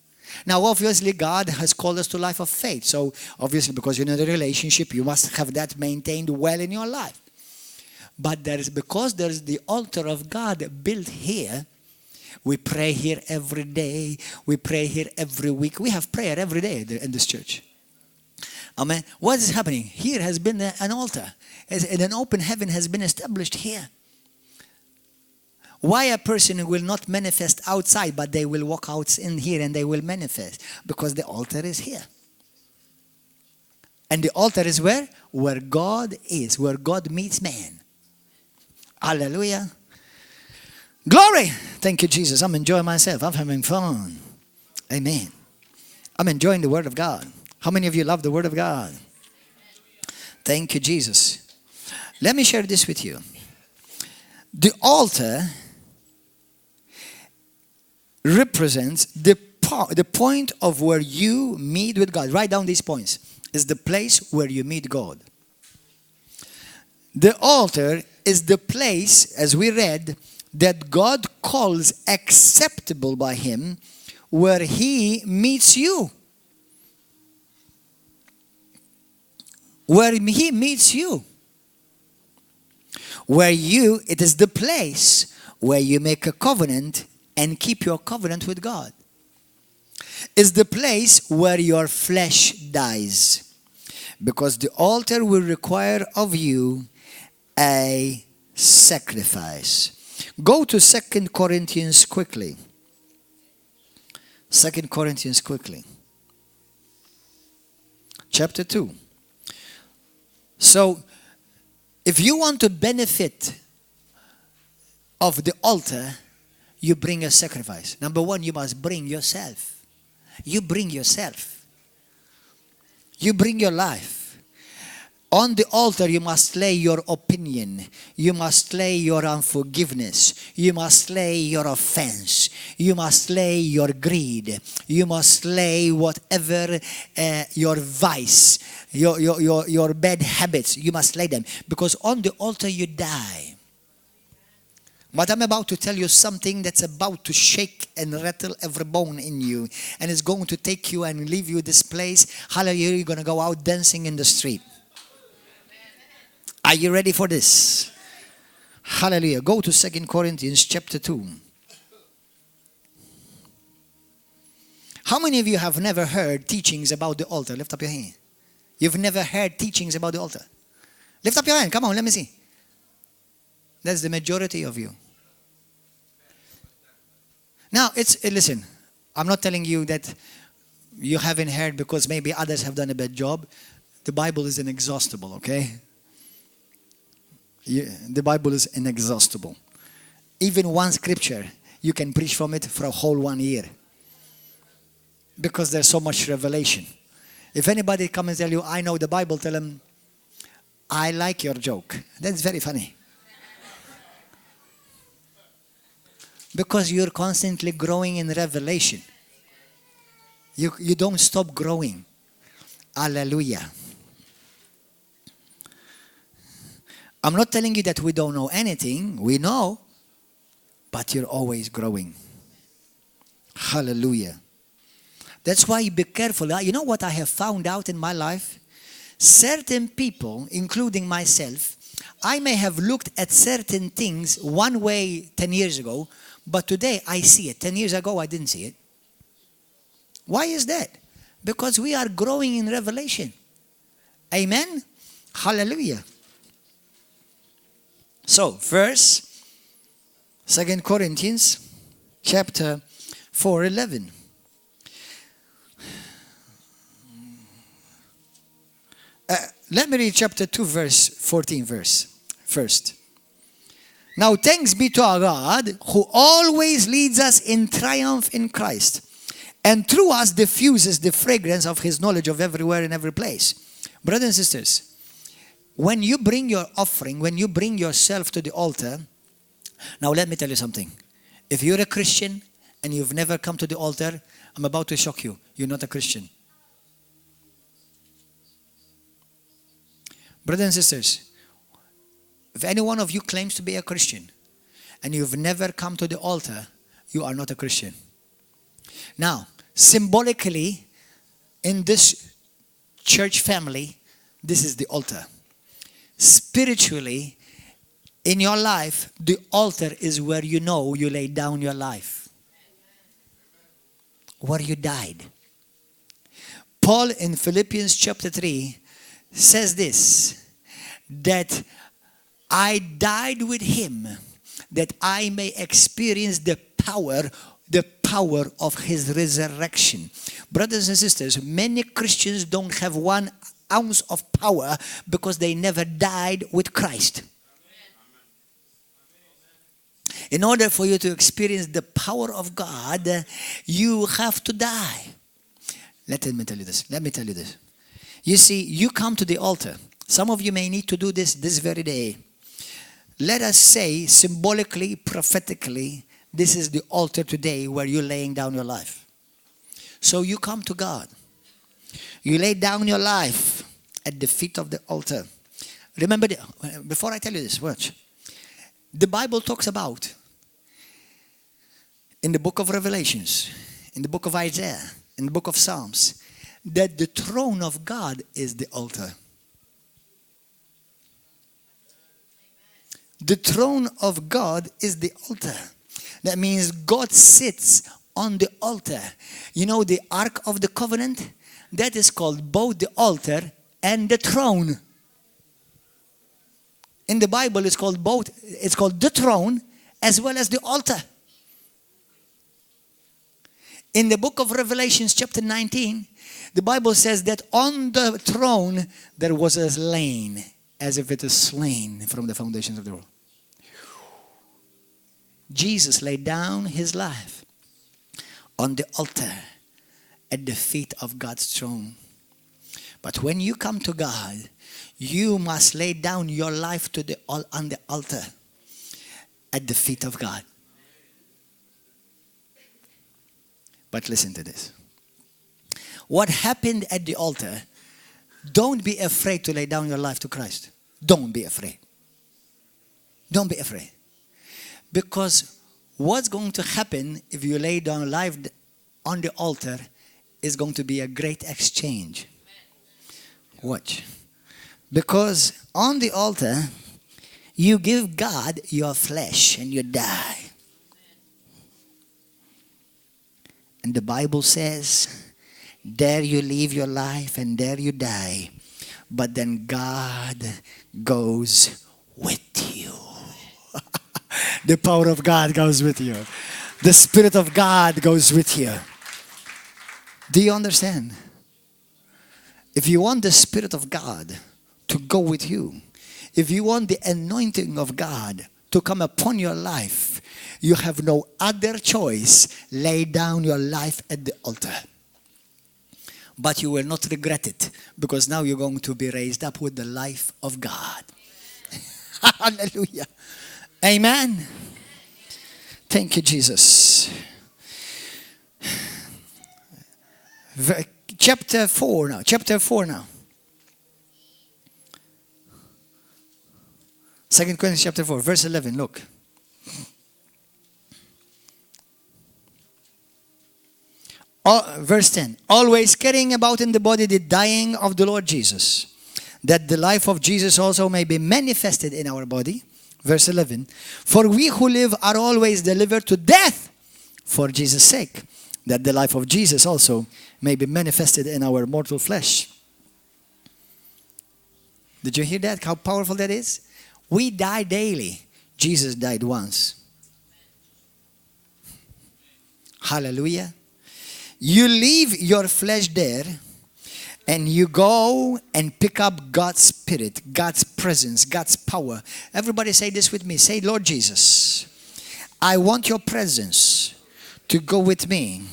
Now, obviously, God has called us to a life of faith. So, obviously, because you're in a relationship, you must have that maintained well in your life. But because there is the altar of God built here. We pray here every day. We pray here every week. We have prayer every day in this church. Amen. What is happening? Here has been an altar. An open heaven has been established here. Why a person will not manifest outside, but they will walk out in here and they will manifest? Because the altar is here. And the altar is where? Where God is. Where God meets man. Hallelujah. Glory. Thank you, Jesus. I'm enjoying myself. I'm having fun. Amen. I'm enjoying the Word of God. How many of you love the Word of God? Thank you, Jesus. Let me share this with you. The altar represents the point of where you meet with God. Write down these points. It's the place where you meet God. The altar is the place, as we read, that God calls acceptable by Him, where He meets you. Where He meets you. It is the place where you make a covenant and keep your covenant with God. It's the place where your flesh dies. Because the altar will require of you a sacrifice. Go to 2 Corinthians quickly. 2 Corinthians quickly. Chapter 2. So, if you want to benefit of the altar, you bring a sacrifice. Number one, you must bring yourself. You bring yourself. You bring your life. On the altar, you must lay your opinion. You must lay your unforgiveness. You must lay your offense. You must lay your greed. You must lay whatever your vice, your bad habits. You must lay them. Because on the altar, you die. But I'm about to tell you something that's about to shake and rattle every bone in you. And it's going to take you and leave you this place. Hallelujah, you're going to go out dancing in the street. Are you ready for this? Hallelujah. Go to 2 Corinthians chapter 2. How many of you have never heard teachings about the altar? Lift up your hand. You've never heard teachings about the altar. Lift up your hand. Come on, let me see. That's the majority of you. Now, listen, I'm not telling you that you haven't heard because maybe others have done a bad job. The Bible is inexhaustible, okay? The Bible is inexhaustible. Even one scripture, you can preach from it for a whole 1 year. Because there's so much revelation. If anybody comes and tell you, I know the Bible, tell them, I like your joke. That's very funny. Because you're constantly growing in revelation. You don't stop growing. Hallelujah. I'm not telling you that we don't know anything. We know. But you're always growing. Hallelujah. That's why you be careful. You know what I have found out in my life? Certain people, including myself, I may have looked at certain things one way 10 years ago, but today I see it. 10 years ago, I didn't see it. Why is that? Because we are growing in revelation. Amen? Hallelujah. So, verse 2 Corinthians chapter 4:11. Let me read chapter 2, verse 14 first. Now thanks be to our God who always leads us in triumph in Christ and through us diffuses the fragrance of his knowledge of everywhere and every place. Brothers and sisters, when you bring your offering, when you bring yourself to the altar, now let me tell you something. If you're a Christian and you've never come to the altar, I'm about to shock you. You're not a Christian. Brothers and sisters, if any one of you claims to be a Christian and you've never come to the altar, you are not a Christian. Now, symbolically, in this church family, this is the altar. Spiritually, in your life, the altar is where you know you lay down your life. Where you died. Paul in Philippians chapter 3 says this, that I died with him that I may experience the power of his resurrection. Brothers and sisters, many Christians don't have 1 ounce of power because they never died with Christ. In order for you to experience the power of God, you have to die. Let me tell you this. You see, you come to the altar. Some of you may need to do this very day. Let us say, symbolically, prophetically, this is the altar today where you're laying down your life. So you come to God. You lay down your life at the feet of the altar. Remember, before I tell you this, watch. The Bible talks about, in the book of Revelations, in the book of Isaiah, in the book of Psalms, that the throne of God is the altar. The throne of God is the altar. That means God sits on the altar. You know the Ark of the Covenant? That is called both the altar and the throne. In the Bible, it's called both. It's called the throne as well as the altar. In the book of Revelation, chapter 19, the Bible says that on the throne there was a slain, as if it is slain from the foundations of the world. Jesus laid down his life on the altar at the feet of God's throne. But when you come to God, you must lay down your life on the altar at the feet of God. But listen to this. What happened at the altar, don't be afraid to lay down your life to Christ. Don't be afraid. Don't be afraid. Because what's going to happen if you lay down life on the altar is going to be a great exchange. Watch. Because on the altar, you give God your flesh and you die. And the Bible says, there you live your life and there you die. But then God goes with you. The power of God goes with you. The Spirit of God goes with you. Do you understand? If you want the Spirit of God to go with you, if you want the anointing of God to come upon your life, you have no other choice. Lay down your life at the altar. But you will not regret it, because now you're going to be raised up with the life of God. Hallelujah. Amen. Thank you, Jesus. Chapter 4 now. Chapter 4 now. 2 Corinthians chapter 4, verse 11. Look. Verse 10. Always carrying about in the body the dying of the Lord Jesus, that the life of Jesus also may be manifested in our body. Verse 11. For we who live are always delivered to death for Jesus' sake, that the life of Jesus also may be manifested in our mortal flesh. Did you hear that? How powerful that is? We die daily. Jesus died once. Hallelujah. You leave your flesh there and you go and pick up God's Spirit, God's presence, God's power. Everybody say this with me. Say, Lord Jesus, I want your presence to go with me.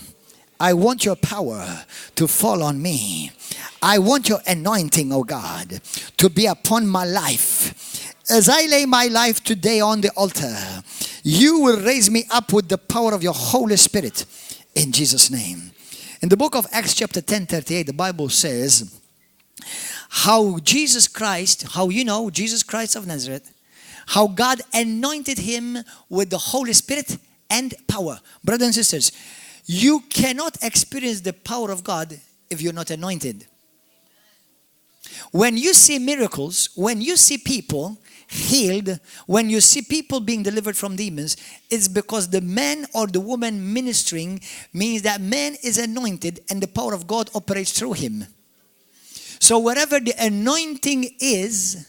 I want your power to fall on me. I want your anointing, oh God, to be upon my life. As I lay my life today on the altar, you will raise me up with the power of your Holy Spirit in Jesus' name. In the book of Acts chapter 10:38, the Bible says how Jesus Christ, Jesus Christ of Nazareth, how God anointed him with the Holy Spirit and power. Brothers and sisters, you cannot experience the power of God if you're not anointed. When you see miracles, when you see people healed, when you see people being delivered from demons, it's because the man or the woman ministering means that man is anointed and the power of God operates through him. So wherever the anointing is,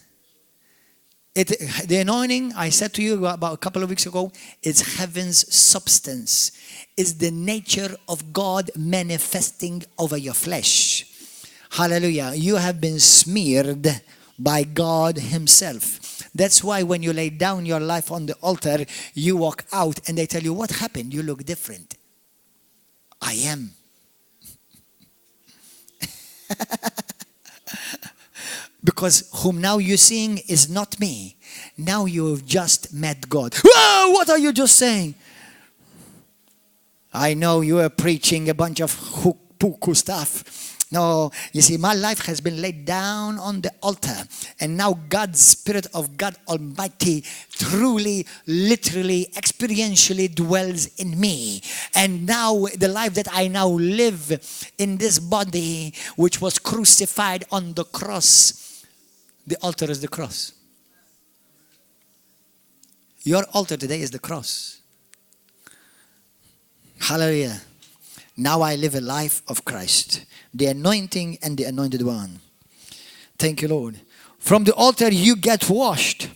the anointing, I said to you about a couple of weeks ago, is heaven's substance. It's the nature of God manifesting over your flesh. Hallelujah. You have been smeared by God himself. That's why when you lay down your life on the altar, you walk out and they tell you, what happened? You look different. I am. Because whom now you're seeing is not me. Now you've just met God. Whoa, what are you just saying? I know you are preaching a bunch of hook stuff. No, you see, my life has been laid down on the altar. And now God's Spirit of God Almighty truly, literally, experientially dwells in me. And now the life that I now live in this body, which was crucified on the cross, the altar is the cross. Your altar today is the cross. Hallelujah. Now I live a life of Christ, the anointing and the anointed one. Thank you, Lord. From the altar you get washed.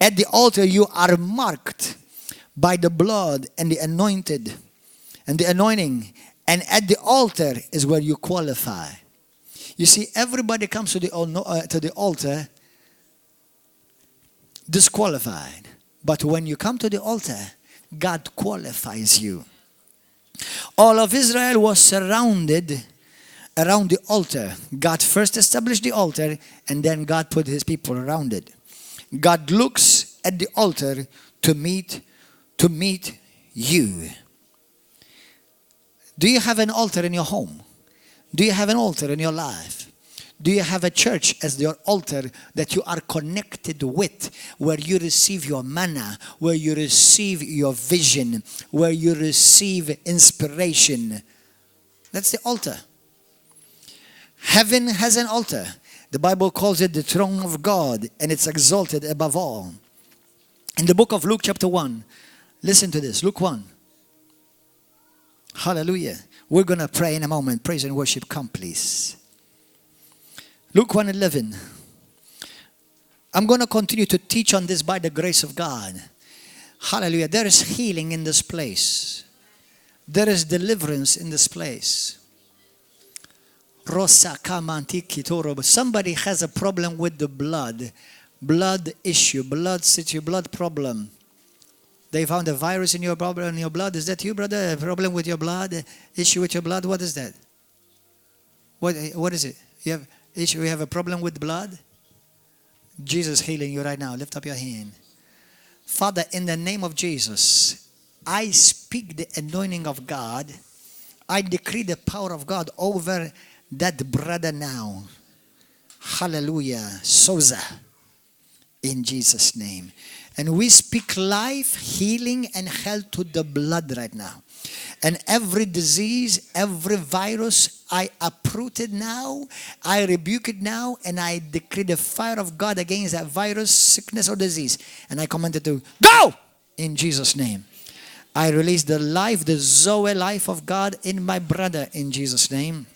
At the altar you are marked by the blood and the anointed and the anointing. And at the altar is where you qualify. You see, everybody comes to the altar disqualified. But when you come to the altar, God qualifies you. All of Israel was surrounded around the altar. God first established the altar and then God put his people around it. God looks at the altar to meet you. Do you have an altar in your home? Do you have an altar in your life? Do you have a church as your altar that you are connected with, where you receive your manna, where you receive your vision, where you receive inspiration? That's the altar. Heaven has an altar. The Bible calls it the throne of God, and it's exalted above all. In the book of Luke chapter 1, listen to this, Luke 1. Hallelujah. We're going to pray in a moment. Praise and worship, come please. Luke 1:11. I'm going to continue to teach on this by the grace of God. Hallelujah. There is healing in this place. There is deliverance in this place. Rosa kamantiki toro. Somebody has a problem with the blood issue, blood problem. They found a virus in your blood. Is that you, brother? A problem with your blood? Issue with your blood? What is that? What is it? You have a problem with blood? Jesus healing you right now. Lift up your hand. Father, in the name of Jesus, I speak the anointing of God. I decree the power of God over that brother now. Hallelujah. Soza. In Jesus' name. And we speak life, healing, and health to the blood right now. And every disease, every virus, I uproot it now. I rebuke it now. And I decree the fire of God against that virus, sickness, or disease. And I command it to go in Jesus' name. I release the life, the Zoe life of God in my brother in Jesus' name.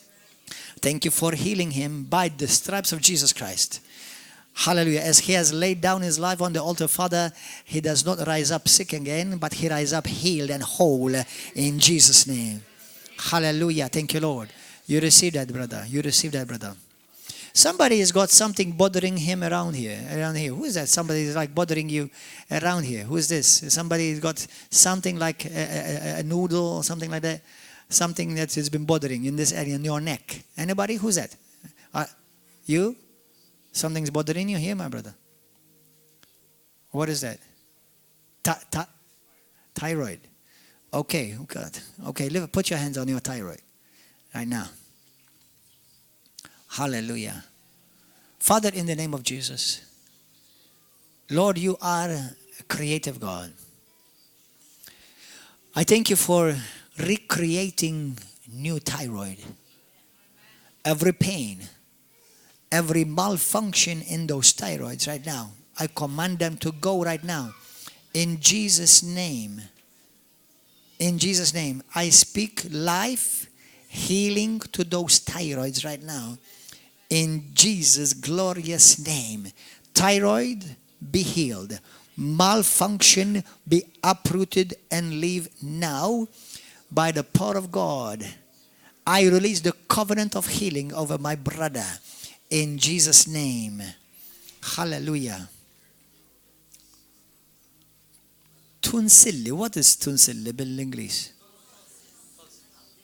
Thank you for healing him by the stripes of Jesus Christ. Hallelujah. As he has laid down his life on the altar, Father, he does not rise up sick again, but he rises up healed and whole in Jesus' name. Hallelujah. Thank you, Lord. You receive that, brother. You receive that, brother. Somebody has got something bothering him around here. Who is that? Somebody is like bothering you around here. Who is this? Somebody has got something like a noodle or something like that. Something that has been bothering in this area, in your neck. Anybody? Who's that? You? Something's bothering you here, my brother. What is that? Thyroid. Okay, God. Okay, put your hands on your thyroid right now. Hallelujah. Father, in the name of Jesus, Lord, you are a creative God. I thank you for recreating new thyroid. Every pain, every malfunction in those thyroids right now, I command them to go right now. In Jesus' name. In Jesus' name, I speak life, healing to those thyroids right now. In Jesus' glorious name. Thyroid, be healed. Malfunction, be uprooted and leave now by the power of God. I release the covenant of healing over my brother. In Jesus' name. Hallelujah. Tonsilli. What is tonsilli bil-English?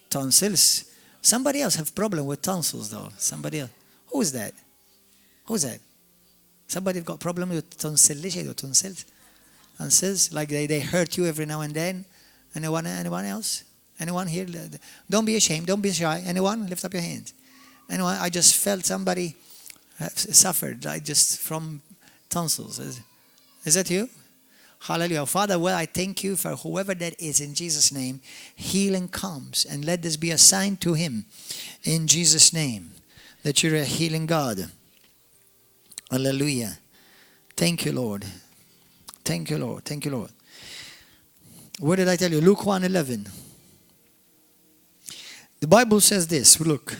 Tonsils. Somebody else have problem with tonsils though. Somebody else. Who is that? Who's that? Somebody got problem with tonsils? Tonsils? Tonsils? Like they hurt you every now and then. Anyone else? Anyone here? Don't be ashamed. Don't be shy. Anyone? Lift up your hands. Anyone? I just felt somebody suffered just from tonsils. Is that you? Hallelujah. Father, well, I thank you for whoever that is in Jesus' name. Healing comes, and let this be a sign to him in Jesus' name that you're a healing God. Hallelujah. Thank you, Lord. Thank you, Lord. Thank you, Lord. What did I tell you? Luke 1:11. The Bible says this. Look.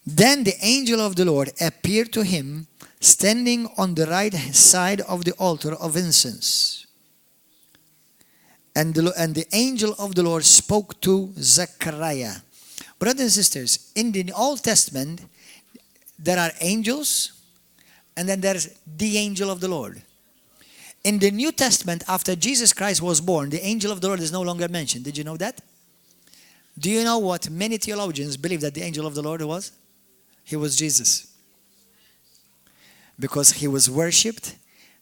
Then the angel of the Lord appeared to him, standing on the right side of the altar of incense. And the angel of the Lord spoke to Zechariah. Brothers and sisters, in the Old Testament, there are angels, and then there's the angel of the Lord. In the New Testament, after Jesus Christ was born, the angel of the Lord is no longer mentioned. Did you know that? Do you know what many theologians believe that the angel of the Lord was? He was Jesus. Because he was worshipped,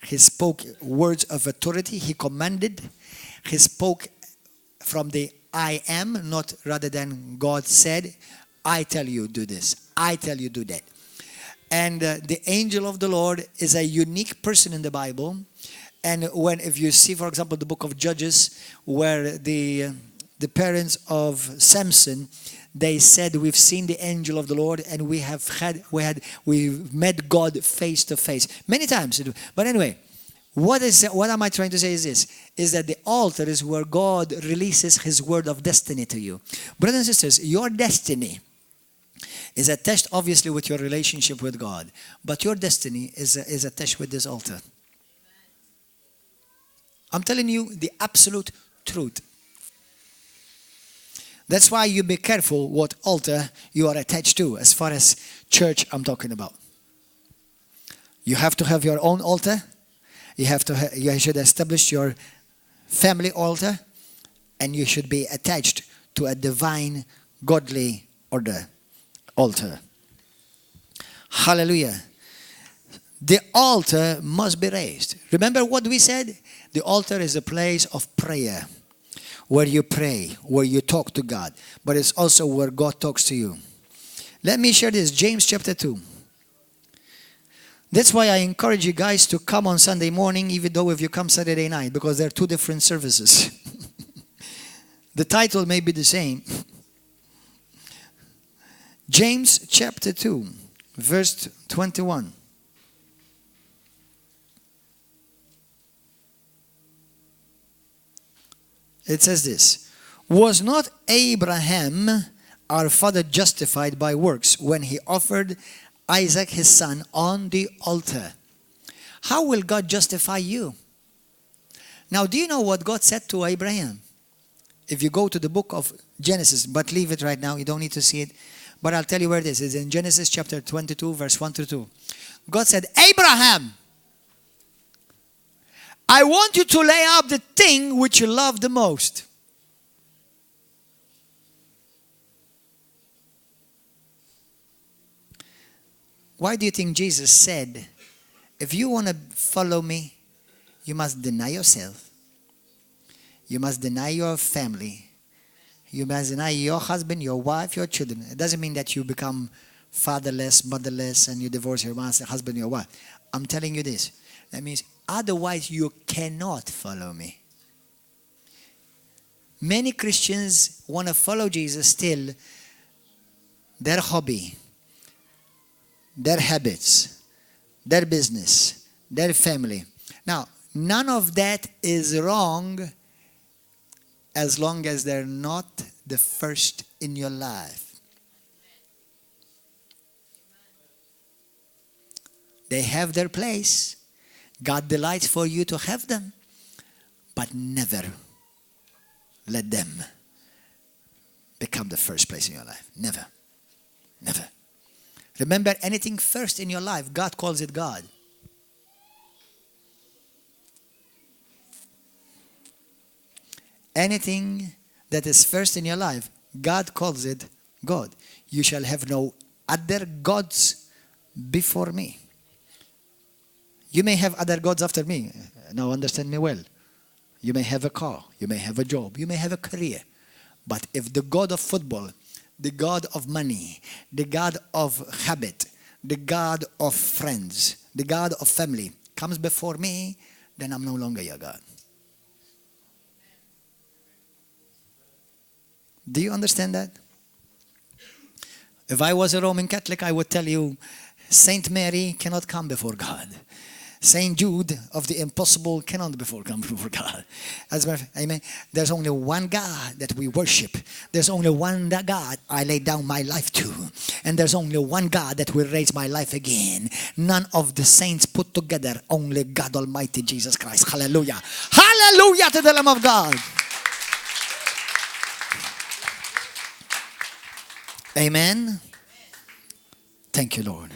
he spoke words of authority, he commanded, he spoke from the I am, not rather than God said, I tell you do this, I tell you do that. And the angel of the Lord is a unique person in the Bible. And if you see, for example, the book of Judges, where the parents of Samson, they said, we've seen the angel of the Lord, and we've met God face to face many times. But anyway, what am I trying to say is this, is that the altar is where God releases his word of destiny to you. Brothers and sisters, your destiny is attached obviously with your relationship with God, but your destiny is attached with this altar. I'm telling you the absolute truth. That's why you be careful what altar you are attached to, as far as church I'm talking about. You have to have your own altar. You should establish your family altar, and you should be attached to a divine, godly altar. Hallelujah. The altar must be raised. Remember what we said? The altar is a place of prayer, where you pray, where you talk to God, but it's also where God talks to you. Let me share this, James chapter 2. That's why I encourage you guys to come on Sunday morning, even though if you come Saturday night, because they're two different services. The title may be the same. James chapter 2, verse 21. It says this: was not Abraham, our father, justified by works when he offered Isaac his son on the altar? How will God justify you? Now, do you know what God said to Abraham? If you go to the book of Genesis, but leave it right now, you don't need to see it. But I'll tell you where it is. It's in Genesis chapter 22, verse 1 to 2. God said, Abraham, I want you to lay up the thing which you love the most. Why do you think Jesus said, if you want to follow me, you must deny yourself. You must deny your family. You must deny your husband, your wife, your children. It doesn't mean that you become fatherless, motherless, and you divorce your husband, your wife. I'm telling you this. That means otherwise you cannot follow me. Many Christians want to follow Jesus still. Their hobby, their habits, their business, their family. Now, none of that is wrong as long as they're not the first in your life. They have their place. God delights for you to have them, but never let them become the first place in your life. Never. Never. Remember, anything first in your life, God calls it God. Anything that is first in your life, God calls it God. You shall have no other gods before me. You may have other gods after me. Now understand me well. You may have a car. You may have a job. You may have a career. But if the God of football, the God of money, the God of habit, the God of friends, the God of family comes before me, then I'm no longer your God. Do you understand that? If I was a Roman Catholic, I would tell you, Saint Mary cannot come before God. Saint Jude of the impossible cannot come before God. Amen. There's only one God that we worship. There's only one God I lay down my life to. And there's only one God that will raise my life again. None of the saints put together. Only God Almighty, Jesus Christ. Hallelujah. Hallelujah to the Lamb of God. Amen. Thank you, Lord.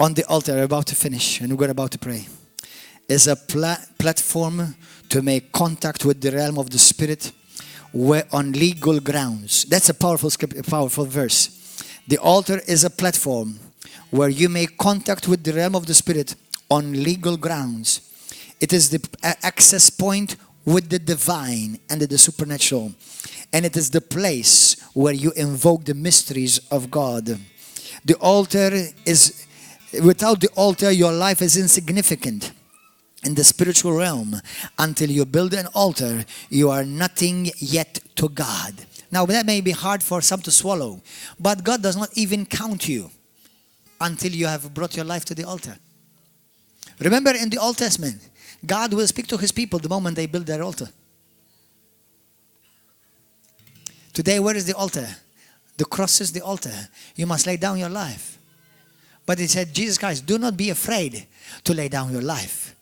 On the altar, we're about to finish and we're about to pray, is a platform to make contact with the realm of the Spirit where on legal grounds. That's a powerful script, a powerful verse. The altar is a platform where you make contact with the realm of the Spirit on legal grounds. It is the access point with the divine and the supernatural. And it is the place where you invoke the mysteries of God. The altar is... Without the altar, your life is insignificant in the spiritual realm. Until you build an altar, you are nothing yet to God. Now, that may be hard for some to swallow, but God does not even count you until you have brought your life to the altar. Remember, in the Old Testament, God will speak to his people the moment they build their altar. Today, where is the altar? The cross is the altar. You must lay down your life. But he said, Jesus Christ, do not be afraid to lay down your life.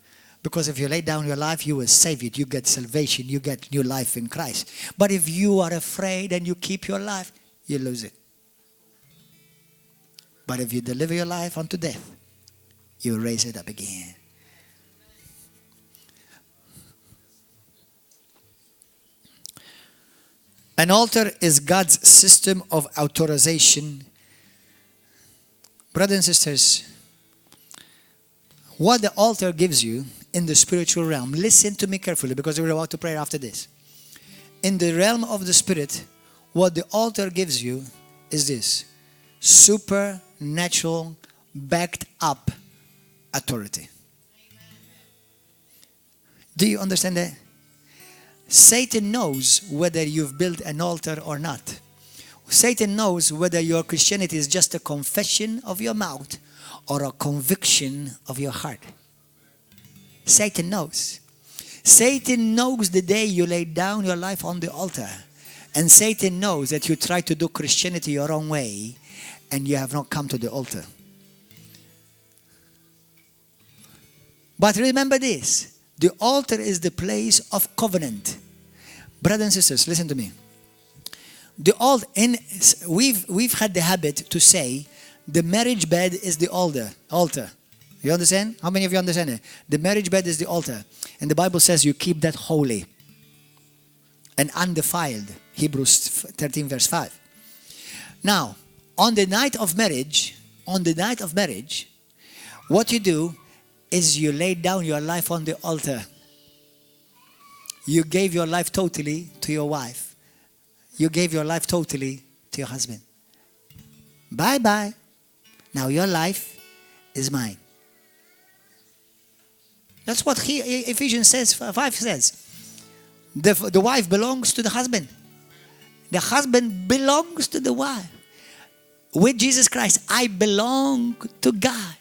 Because if you lay down your life, you will save it. You get salvation. You get new life in Christ. But if you are afraid and you keep your life, you lose it. But if you deliver your life unto death, you raise it up again. An altar is God's system of authorization. Brothers and sisters, what the altar gives you in the spiritual realm, listen to me carefully because we're about to pray after this. In the realm of the spirit, what the altar gives you is this: supernatural, backed up authority. Do you understand that? Satan knows whether you've built an altar or not. Satan knows whether your Christianity is just a confession of your mouth or a conviction of your heart. Satan knows. Satan knows the day you lay down your life on the altar. And Satan knows that you try to do Christianity your own way and you have not come to the altar. But remember this. The altar is the place of covenant. Brothers and sisters, listen to me. The altar, we've had the habit to say the marriage bed is the altar. You understand? How many of you understand it? The marriage bed is the altar. And the Bible says you keep that holy and undefiled. Hebrews 13 verse 5. Now, on the night of marriage, what you do is you lay down your life on the altar. You gave your life totally to your wife. You gave your life totally to your husband. Bye-bye. Now your life is mine. That's what Ephesians 5 says. The wife belongs to the husband. The husband belongs to the wife. With Jesus Christ, I belong to God.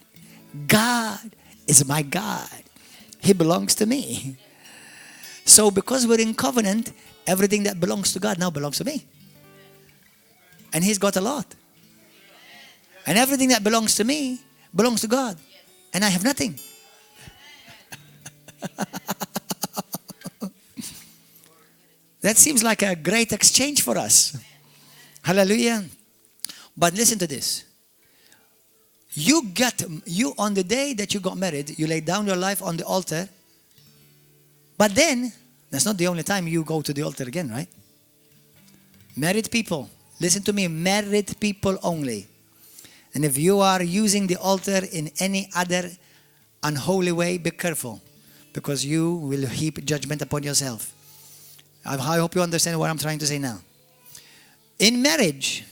God is my God. He belongs to me. So because we're in covenant, everything that belongs to God now belongs to me. And He's got a lot. And everything that belongs to me belongs to God. And I have nothing. That seems like a great exchange for us. Hallelujah. But listen to this. You on the day that you got married, you laid down your life on the altar. But then, that's not the only time you go to the altar again, right? Married people, listen to me, married people only. And if you are using the altar in any other unholy way, be careful. Because you will heap judgment upon yourself. I hope you understand what I'm trying to say now. In marriage,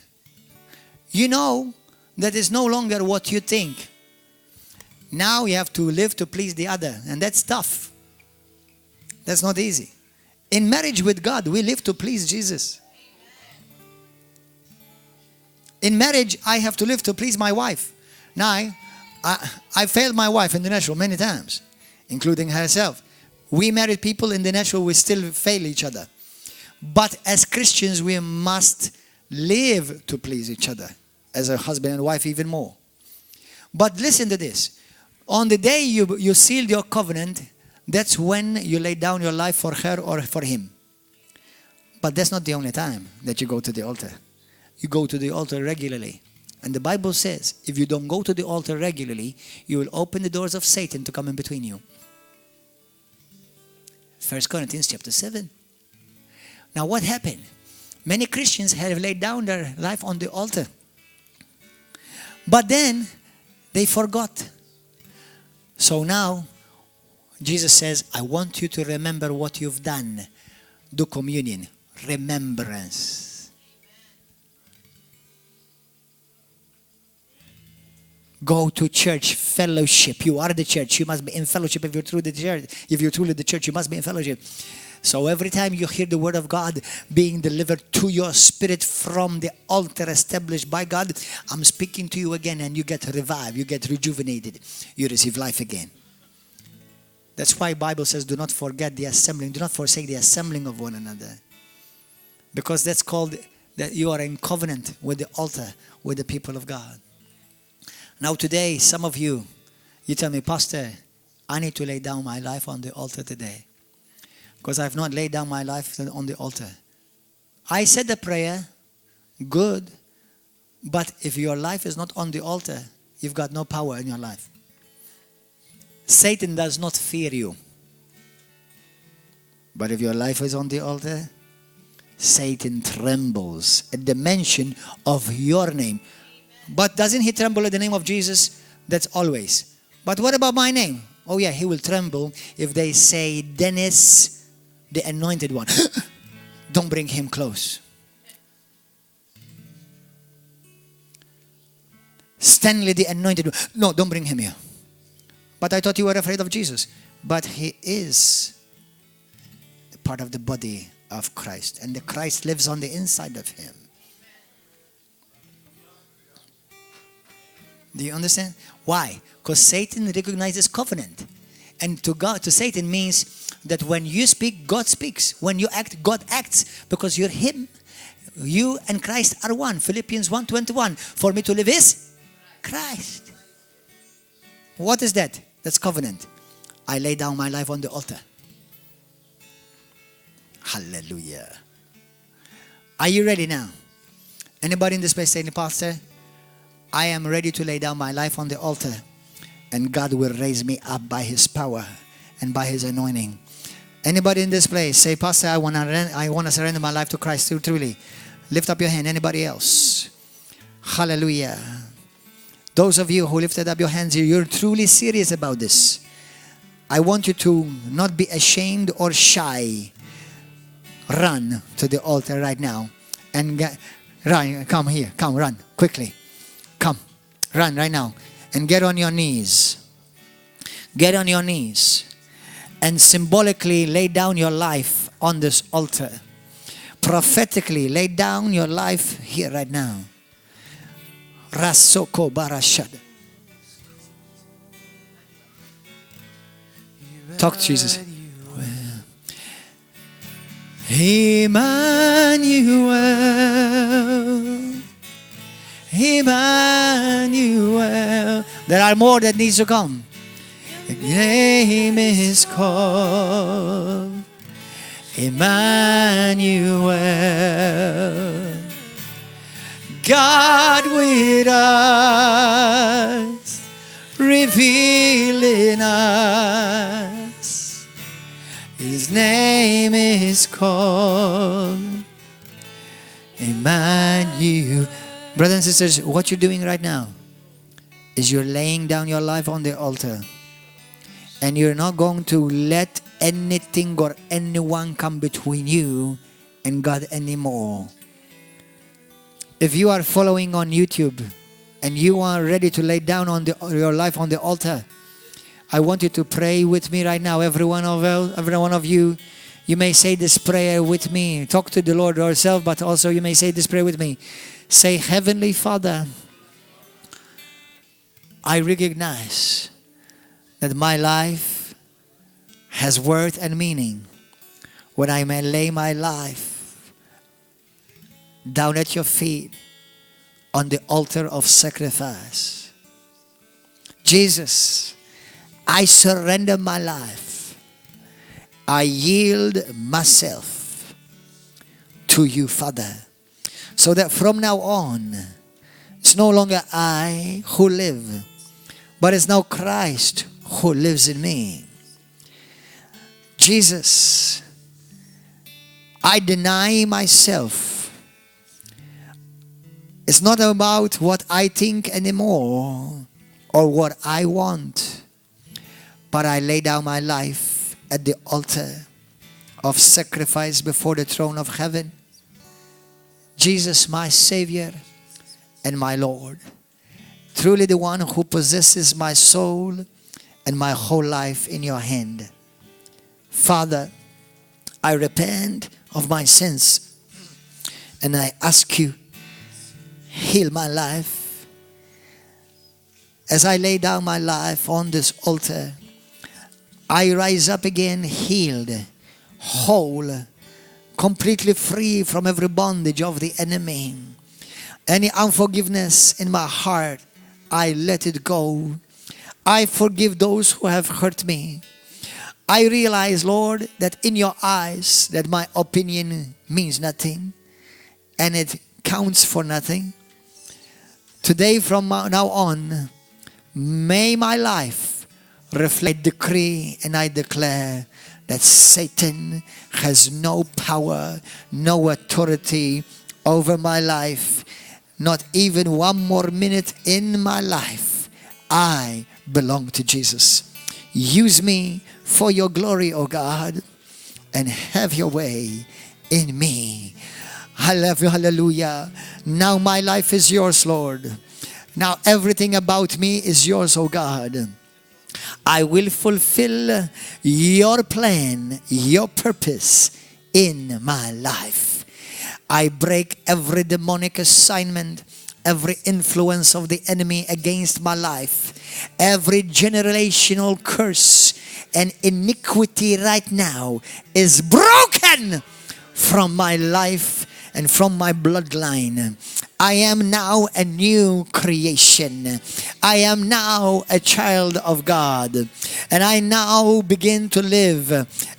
you know that is no longer what you think. Now you have to live to please the other. And that's tough. That's not easy. In marriage with God, we live to please Jesus. In marriage, I have to live to please my wife. Now, I failed my wife in the natural many times, including herself. We married people in the natural, we still fail each other. But as Christians, we must live to please each other. As a husband and wife, even more. But listen to this. On the day you sealed your covenant, that's when you lay down your life for her or for him. But that's not the only time that you go to the altar. You go to the altar regularly. And the Bible says, if you don't go to the altar regularly, you will open the doors of Satan to come in between you. 1 Corinthians chapter 7. Now what happened? Many Christians have laid down their life on the altar. But then they forgot. So now Jesus says, I want you to remember what you've done. Do communion. Remembrance. Go to church, fellowship. You are the church. You must be in fellowship. If you're truly the church, you must be in fellowship. So every time you hear the word of God being delivered to your spirit from the altar established by God, I'm speaking to you again and you get revived, you get rejuvenated, you receive life again. That's why the Bible says, do not forget the assembling, do not forsake the assembling of one another. Because that's called that you are in covenant with the altar, with the people of God. Now today, some of you, you tell me, Pastor, I need to lay down my life on the altar today. Because I've not laid down my life on the altar. I said the prayer, good. But if your life is not on the altar, you've got no power in your life. Satan does not fear you. But if your life is on the altar, Satan trembles at the mention of your name. But doesn't he tremble at the name of Jesus? That's always. But what about my name? Oh yeah, he will tremble if they say, Dennis, the anointed one. Don't bring him close. Stanley, the anointed one. No, don't bring him here. But I thought you were afraid of Jesus. But he is part of the body of Christ. And the Christ lives on the inside of him. Do you understand? Why? Because Satan recognizes covenant. And to Satan means that when you speak, God speaks. When you act, God acts. Because you're him. You and Christ are one. Philippians 1:21. For me to live is Christ. What is that? That's covenant. I lay down my life on the altar. Hallelujah. Are you ready now? Anybody in this place saying, Pastor, I am ready to lay down my life on the altar, and God will raise me up by his power and by his anointing. Anybody in this place say, Pastor, I want to surrender my life to Christ truly. Lift up your hand. Anybody else? Hallelujah. Those of you who lifted up your hands here, you're truly serious about this. I want you to not be ashamed or shy. Run to the altar right now. And run, come here, come, run, quickly. Come, run right now. And get on your knees. Get on your knees. And symbolically lay down your life on this altar. Prophetically lay down your life here right now. Rasoko barashad. Talk to Jesus. Emmanuel. Emmanuel. There are more that needs to come. The name is called Emmanuel. God with us, revealing us. His name is called Emmanuel. Brothers and sisters, what you're doing right now is you're laying down your life on the altar. And you're not going to let anything or anyone come between you and God anymore. If you are following on YouTube and you are ready to lay down on your life on the altar, I want you to pray with me right now. Every one of you, you may say this prayer with me. Talk to the Lord yourself, but also you may say this prayer with me. Say, Heavenly Father, I recognize that my life has worth and meaning when I may lay my life down at your feet on the altar of sacrifice. Jesus, I surrender my life. I yield myself to you, Father, so that from now on, it's no longer I who live, but it's now Christ who lives in me. Jesus, I deny myself. It's not about what I think anymore or what I want, but I lay down my life at the altar of sacrifice before the throne of heaven. Jesus, my Savior and my Lord, truly the one who possesses my soul and my whole life in your hand. Father, I repent of my sins and I ask you, heal my life. As I lay down my life on this altar, I rise up again healed, whole, completely free from every bondage of the enemy. Any unforgiveness in my heart, I let it go. I forgive those who have hurt me. I realize, Lord, that in your eyes that my opinion means nothing and it counts for nothing. Today, from now on, may my life reflect, I decree and I declare that Satan has no power, no authority over my life. Not even one more minute in my life. I belong to Jesus. Use me for your glory, O God, and have your way in me. Hallelujah. Now my life is yours, Lord. Now everything about me is yours, O God. I will fulfill your plan, your purpose in my life. I break every demonic assignment, every influence of the enemy against my life, every generational curse and iniquity right now is broken from my life and from my bloodline. I am now a new creation. I am now a child of God. And I now begin to live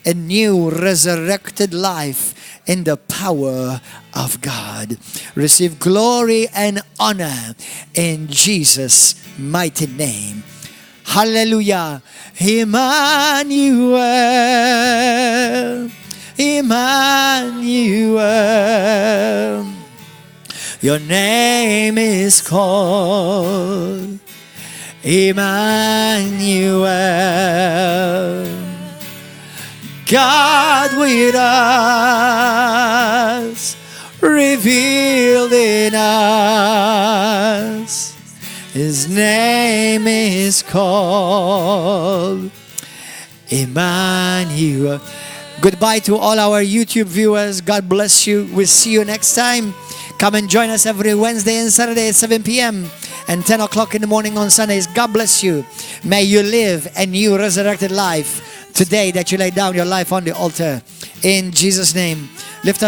a new resurrected life in the power of God. Receive glory and honor in Jesus' mighty name. Hallelujah. Emmanuel. Emmanuel. Your name is called Emmanuel. God with us, revealed in us. His name is called Emmanuel. Goodbye to all our YouTube viewers. God bless you. We'll see you next time. Come and join us every Wednesday and Saturday at 7 p.m. and 10 o'clock in the morning on Sundays. God bless you. May you live a new resurrected life today that you lay down your life on the altar. In Jesus' name, lift up